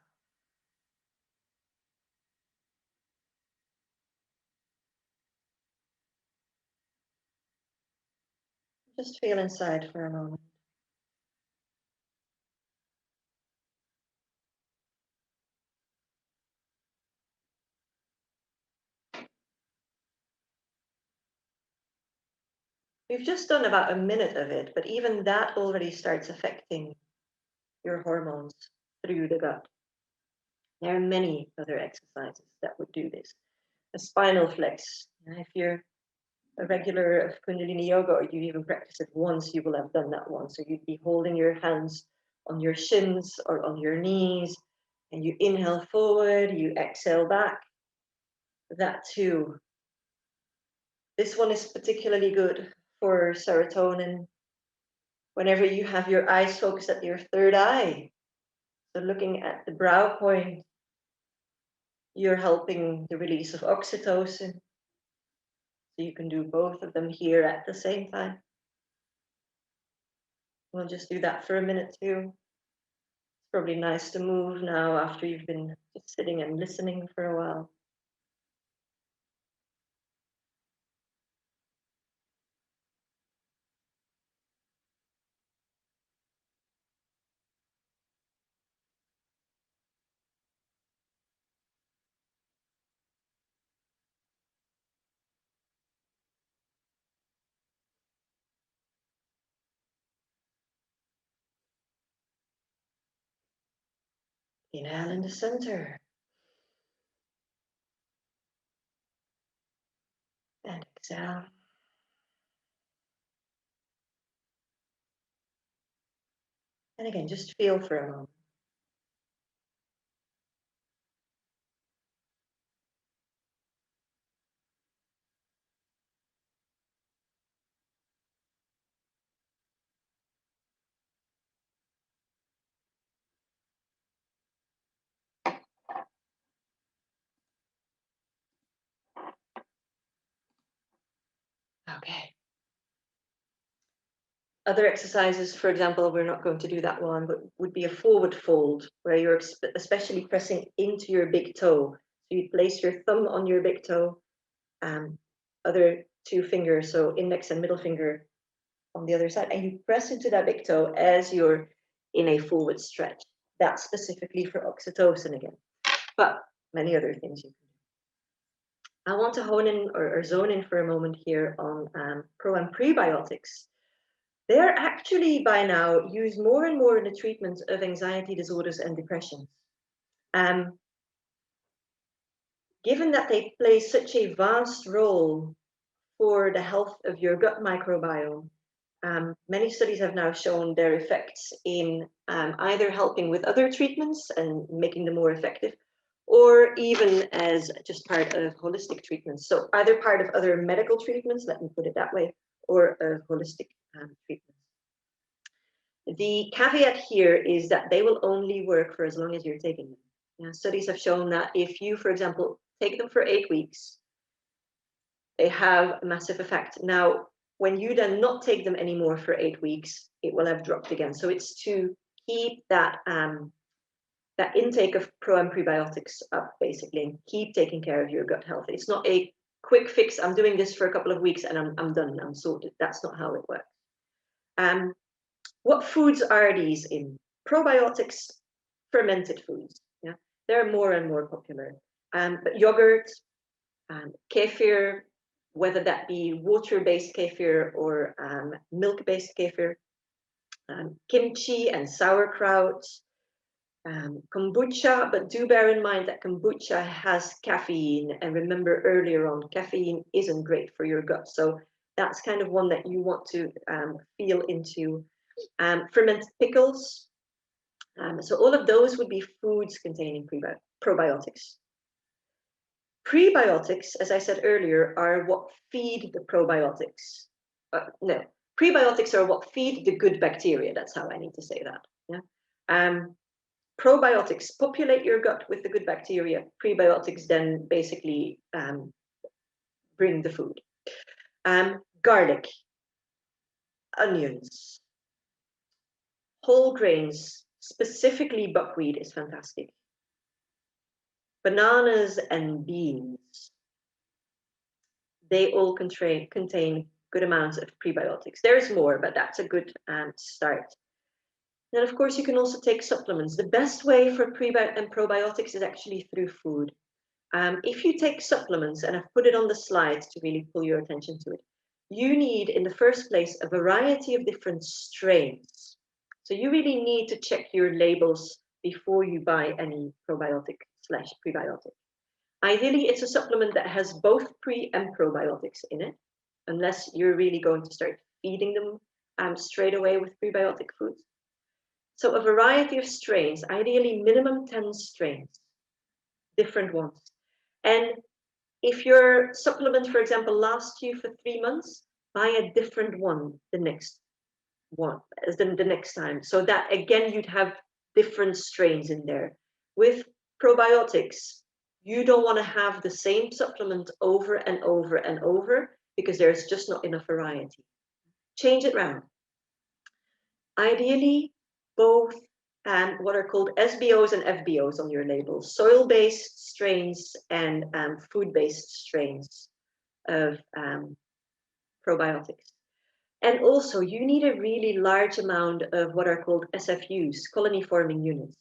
Just feel inside for a moment. We've just done about a minute of it, but even that already starts affecting your hormones through the gut. There are many other exercises that would do this. A spinal flex. If you're a regular of Kundalini yoga or you even practice it once, you will have done that once. So you'd be holding your hands on your shins or on your knees, and you inhale forward, you exhale back. That too. This one is particularly good for serotonin. Whenever you have your eyes focused at your third eye, so looking at the brow point, you're helping the release of oxytocin. So you can do both of them here at the same time. We'll just do that for a minute too. It's probably nice to move now after you've been just sitting and listening for a while. Inhale in the center. And exhale. And again, just feel for a moment. Okay. Other exercises, for example, we're not going to do that one, but would be a forward fold where you're especially pressing into your big toe. So you place your thumb on your big toe, other two fingers, so index and middle finger on the other side, and you press into that big toe as you're in a forward stretch. That's specifically for oxytocin again, but many other things you can do. I want to hone in or zone in for a moment here on pro and prebiotics. They're actually by now used more and more in the treatment of anxiety disorders and depression. Given that they play such a vast role for the health of your gut microbiome, many studies have now shown their effects in either helping with other treatments and making them more effective, or even as just part of holistic treatments. So either part of other medical treatments, let me put it that way, or holistic treatments. The caveat here is that they will only work for as long as you're taking them. You know, studies have shown that if you, for example, take them for 8 weeks, they have a massive effect. Now, when you then not take them anymore for 8 weeks, it will have dropped again. So it's to keep that that intake of pro and prebiotics up, basically, and keep taking care of your gut health. It's not a quick fix. I'm doing this for a couple of weeks and I'm done. I'm sorted. That's not how it works. What foods are these in? Probiotics, fermented foods. Yeah, they're more and more popular. But yogurt, kefir, whether that be water-based kefir or milk-based kefir, kimchi and sauerkraut, kombucha, but do bear in mind that kombucha has caffeine. And remember earlier on, caffeine isn't great for your gut. So that's kind of one that you want to feel into. Fermented pickles. So all of those would be foods containing probiotics. Prebiotics, as I said earlier, are what feed the probiotics. No, prebiotics are what feed the good bacteria. That's how I need to say that. Yeah. Probiotics populate your gut with the good bacteria. Prebiotics then basically bring the food. Garlic, onions, whole grains, specifically buckwheat is fantastic. Bananas and beans, they all contain good amounts of prebiotics. There's more, but that's a good start. Then, of course, you can also take supplements. The best way for prebiotics and probiotics is actually through food. If you take supplements, and I've put it on the slides to really pull your attention to it, you need, in the first place, a variety of different strains. So you really need to check your labels before you buy any probiotic/prebiotic. Ideally, it's a supplement that has both pre and probiotics in it, unless you're really going to start feeding them straight away with prebiotic foods. So a variety of strains, ideally minimum 10 strains, different ones. And if your supplement, for example, lasts you for 3 months, buy a different one the next time. So that, again, you'd have different strains in there. With probiotics, you don't want to have the same supplement over and over and over. because there's just not enough variety. Change it round. Ideally, both what are called SBOs and FBOs on your labels, soil-based strains and food-based strains of probiotics. And also, you need a really large amount of what are called SFUs, colony-forming units.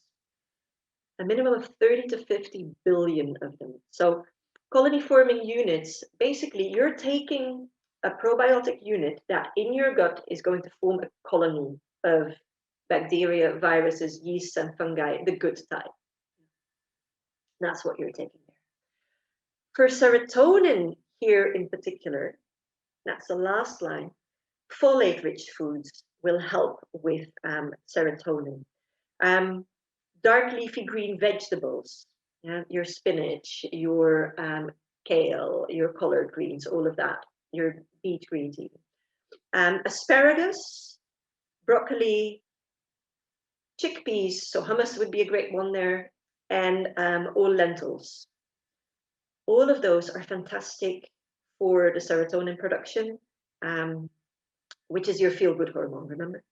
A minimum of 30 to 50 billion of them. So colony-forming units, basically, you're taking a probiotic unit that in your gut is going to form a colony of bacteria, viruses, yeasts, and fungi, the good type. That's what you're taking there. For serotonin here in particular, that's the last line, folate-rich foods will help with serotonin. Dark leafy green vegetables, your spinach, your kale, your collard greens, all of that, your beet greens even. Asparagus, broccoli, chickpeas, so hummus would be a great one there, and all lentils. All of those are fantastic for the serotonin production, which is your feel-good hormone, remember?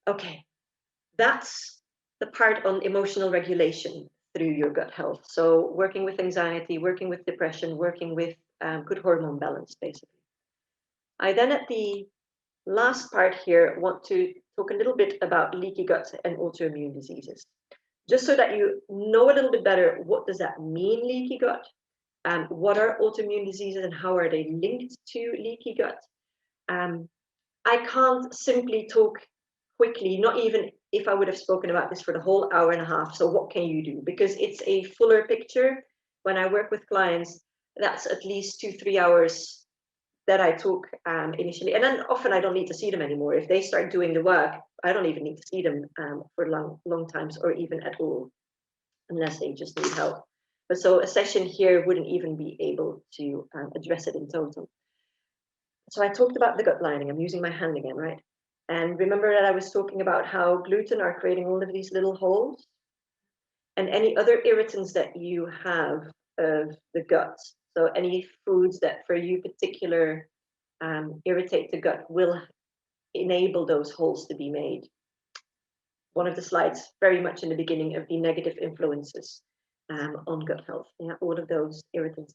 Okay, that's the part on emotional regulation through your gut health. So working with anxiety, working with depression, working with good hormone balance, basically. I then at the last part here want to talk a little bit about leaky gut and autoimmune diseases. Just so that you know a little bit better, what does that mean, leaky gut? What are autoimmune diseases and how are they linked to leaky gut? I can't simply talk quickly, not even if I would have spoken about this for the whole hour and a half. So what can you do? Because it's a fuller picture. When I work with clients, that's at least 2-3 hours that I talk initially. And then often I don't need to see them anymore. If they start doing the work, I don't even need to see them for long times or even at all, unless they just need help. But so a session here wouldn't even be able to address it in total. So I talked about the gut lining. I'm using my hand again, right? And remember that I was talking about how gluten are creating all of these little holes, and any other irritants that you have of the gut. So any foods that for you particular irritate the gut will enable those holes to be made. One of the slides very much in the beginning of the negative influences on gut health, all of those irritants.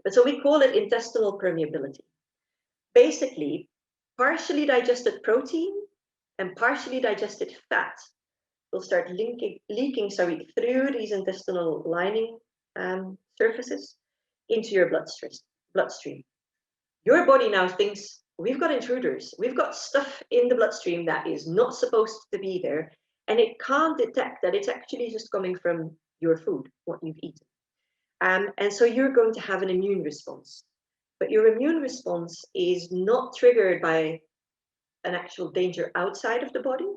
But so we call it intestinal permeability. Basically, partially digested protein and partially digested fat will start leaking through these intestinal lining surfaces into your bloodstream. Your body now thinks, we've got intruders. We've got stuff in the bloodstream that is not supposed to be there, and it can't detect that it's actually just coming from your food, what you've eaten. And so you're going to have an immune response. But your immune response is not triggered by an actual danger outside of the body.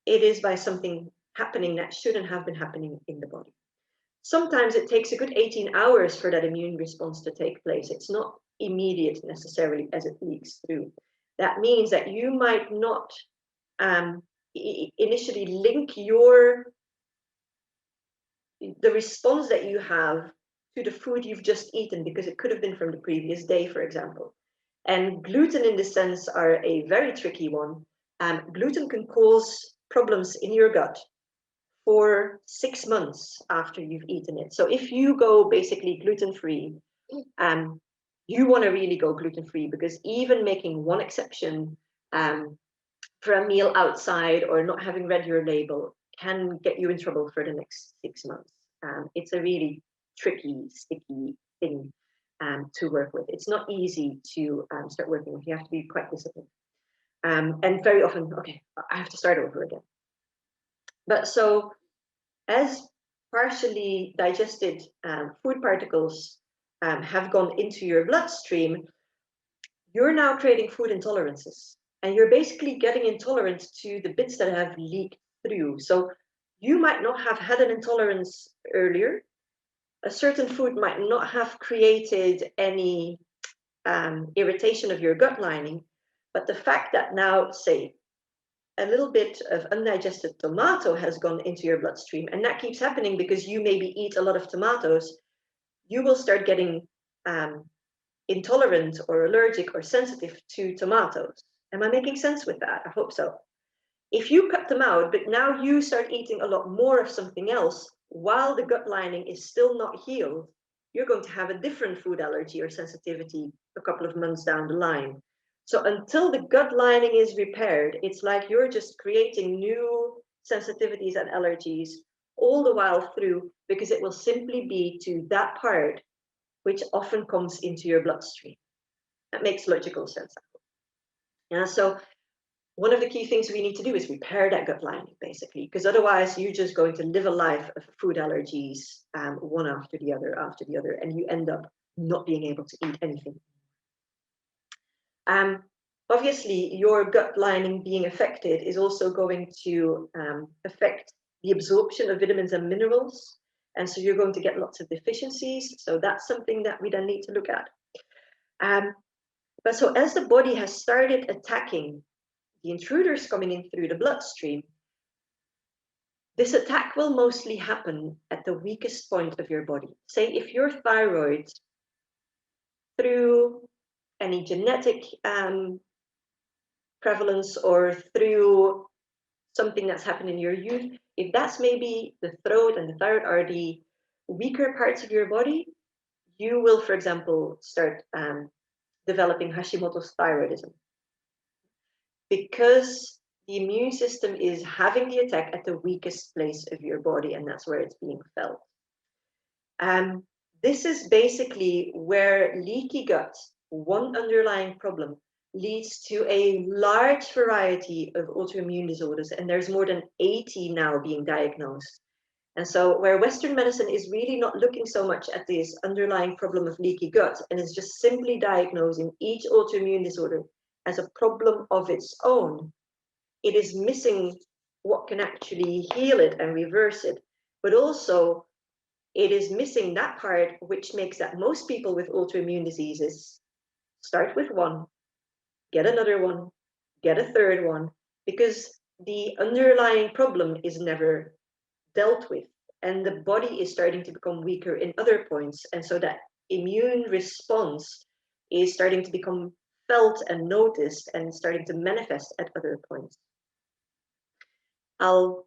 It is by something happening that shouldn't have been happening in the body. Sometimes it takes a good 18 hours for that immune response to take place. It's not immediate necessarily as it leaks through. That means that you might not initially link the response that you have to the food you've just eaten, because it could have been from the previous day, for example. And gluten in this sense are a very tricky one. Gluten can cause problems in your gut for 6 months after you've eaten it. So if you go basically gluten-free, you want to really go gluten-free, because even making one exception for a meal outside or not having read your label can get you in trouble for the next 6 months. It's a really tricky, sticky thing to work with. It's not easy to start working with. You have to be quite disciplined. And very often, okay, I have to start over again. But so as partially digested food particles have gone into your bloodstream, you're now creating food intolerances. And you're basically getting intolerant to the bits that have leaked through. So you might not have had an intolerance earlier. A certain food might not have created any irritation of your gut lining, but the fact that now, say, a little bit of undigested tomato has gone into your bloodstream, and that keeps happening because you maybe eat a lot of tomatoes, you will start getting intolerant or allergic or sensitive to tomatoes. Am I making sense with that? I hope so. If you cut them out, but now you start eating a lot more of something else while the gut lining is still not healed, you're going to have a different food allergy or sensitivity a couple of months down the line. So until the gut lining is repaired, it's like you're just creating new sensitivities and allergies all the while through, because it will simply be to that part which often comes into your bloodstream. That makes logical sense. Yeah, so one of the key things we need to do is repair that gut lining, basically, because otherwise you're just going to live a life of food allergies, one after the other, and you end up not being able to eat anything. Obviously, your gut lining being affected is also going to affect the absorption of vitamins and minerals, and so you're going to get lots of deficiencies. So that's something that we then need to look at. But so as the body has started attacking the intruders coming in through the bloodstream, this attack will mostly happen at the weakest point of your body. Say if your thyroid, through any genetic prevalence or through something that's happened in your youth, if that's maybe the throat and the thyroid are the weaker parts of your body, you will, for example, start developing Hashimoto's thyroidism. Because the immune system is having the attack at the weakest place of your body, and that's where it's being felt. This is basically where leaky gut, one underlying problem, leads to a large variety of autoimmune disorders, and there's more than 80 now being diagnosed. And so where Western medicine is really not looking so much at this underlying problem of leaky gut, and is just simply diagnosing each autoimmune disorder as a problem of its own, it is missing what can actually heal it and reverse it. But also, it is missing that part which makes that most people with autoimmune diseases start with one, get another one, get a third one, because the underlying problem is never dealt with, and the body is starting to become weaker in other points, and so that immune response is starting to become felt and noticed and starting to manifest at other points. I'll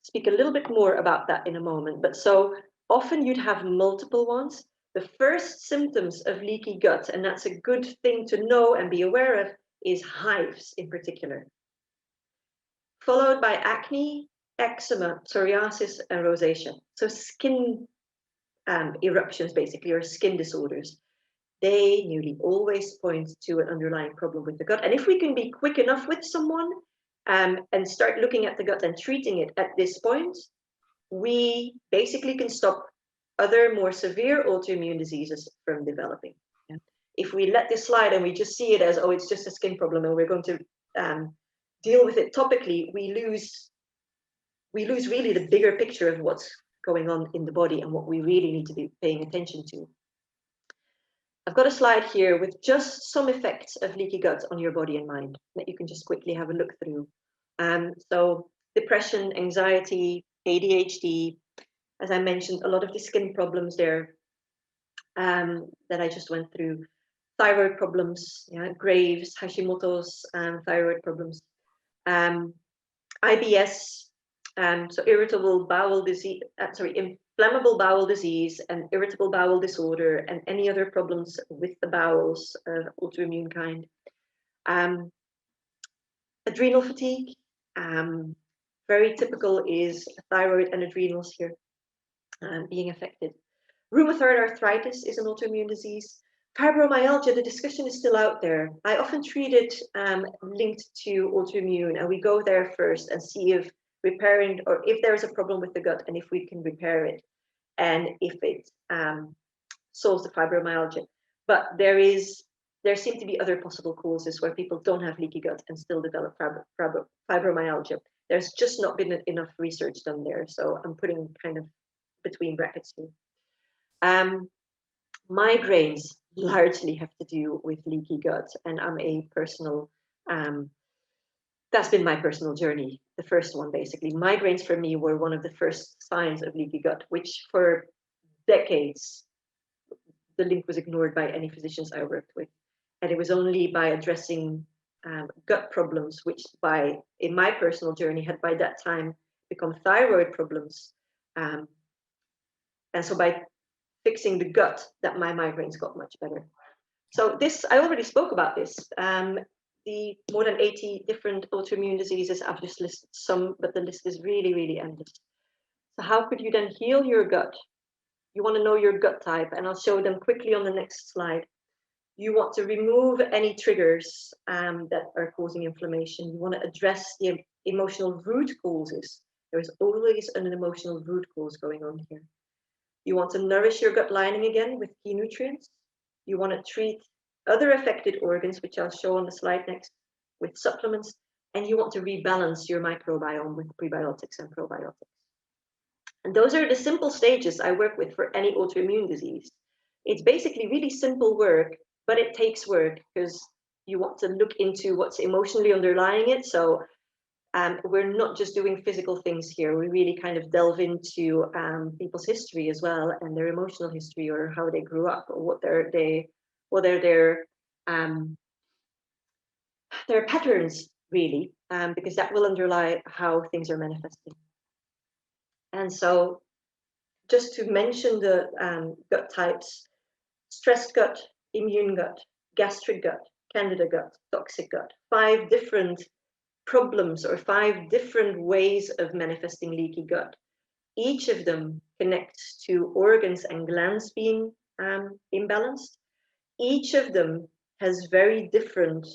speak a little bit more about that in a moment, but so often you'd have multiple ones. The first symptoms of leaky gut, and that's a good thing to know and be aware of, is hives in particular, followed by acne, eczema, psoriasis, and rosacea. So skin eruptions, basically, or skin disorders. They nearly always point to an underlying problem with the gut. And if we can be quick enough with someone and start looking at the gut and treating it at this point, we basically can stop other more severe autoimmune diseases from developing. Yeah. If we let this slide and we just see it as, oh, it's just a skin problem and we're going to deal with it topically, we lose really the bigger picture of what's going on in the body and what we really need to be paying attention to. I've got a slide here with just some effects of leaky gut on your body and mind that you can just quickly have a look through. So depression, anxiety, ADHD, as I mentioned, a lot of the skin problems there that I just went through, thyroid problems, yeah, Graves, Hashimoto's, thyroid problems, IBS, so irritable bowel disease, inflammable bowel disease and irritable bowel disorder, and any other problems with the bowels of autoimmune kind. Adrenal fatigue, very typical is thyroid and adrenals here being affected. Rheumatoid arthritis is an autoimmune disease. Fibromyalgia, the discussion is still out there. I often treat it linked to autoimmune, and we go there first and see if repairing, or if there's a problem with the gut and if we can repair it, and if it solves the fibromyalgia. But there seem to be other possible causes where people don't have leaky gut and still develop fibromyalgia. There's just not been enough research done there, so I'm putting kind of between brackets here. Migraines largely have to do with leaky gut, and I'm a personal, that's been my personal journey, the first one basically. Migraines for me were one of the first signs of leaky gut, which for decades, the link was ignored by any physicians I worked with. And it was only by addressing gut problems, which in my personal journey had by that time become thyroid problems. And so by fixing the gut, that my migraines got much better. So this, I already spoke about this. The more than 80 different autoimmune diseases, I've just listed some, but the list is really, really endless. So how could you then heal your gut? You want to know your gut type, and I'll show them quickly on the next slide. You want to remove any triggers that are causing inflammation. You want to address the emotional root causes. There is always an emotional root cause going on here. You want to nourish your gut lining again with key nutrients. You want to treat other affected organs, which I'll show on the slide next, with supplements. And you want to rebalance your microbiome with prebiotics and probiotics. And those are the simple stages I work with for any autoimmune disease. It's basically really simple work, but it takes work because you want to look into what's emotionally underlying it. So we're not just doing physical things here. We really kind of delve into people's history as well, and their emotional history, or how they grew up, or what are their patterns really, because that will underlie how things are manifesting. And so, just to mention the gut types: stressed gut, immune gut, gastric gut, candida gut, toxic gut. 5 different problems or 5 different ways of manifesting leaky gut. Each of them connects to organs and glands being imbalanced. Each of them has very different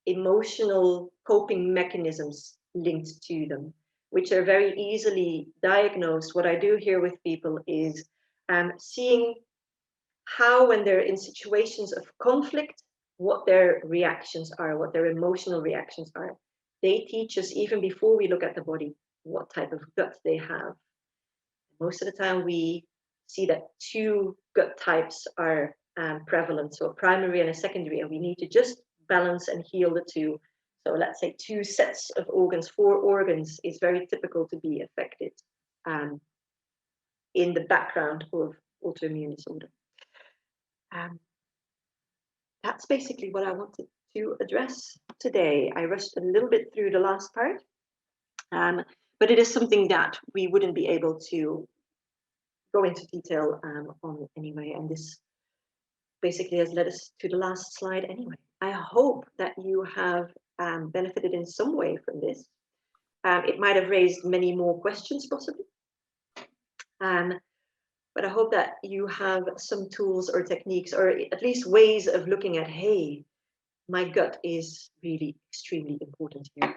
emotional coping mechanisms linked to them, which are very easily diagnosed. What I do here with people is seeing how, when they're in situations of conflict, what their reactions are, what their emotional reactions are. They teach us, even before we look at the body, what type of gut they have. Most of the time we see that 2 gut types are prevalent, so a primary and a secondary, and we need to just balance and heal the 2. So let's say 2 sets of organs, 4 organs is very typical to be affected in the background of autoimmune disorder. That's basically what I wanted to address today. I rushed a little bit through the last part, but it is something that we wouldn't be able to go into detail on anyway, and this basically has led us to the last slide anyway. I hope that you have benefited in some way from this. It might have raised many more questions possibly, but I hope that you have some tools or techniques, or at least ways of looking at, hey, my gut is really extremely important here.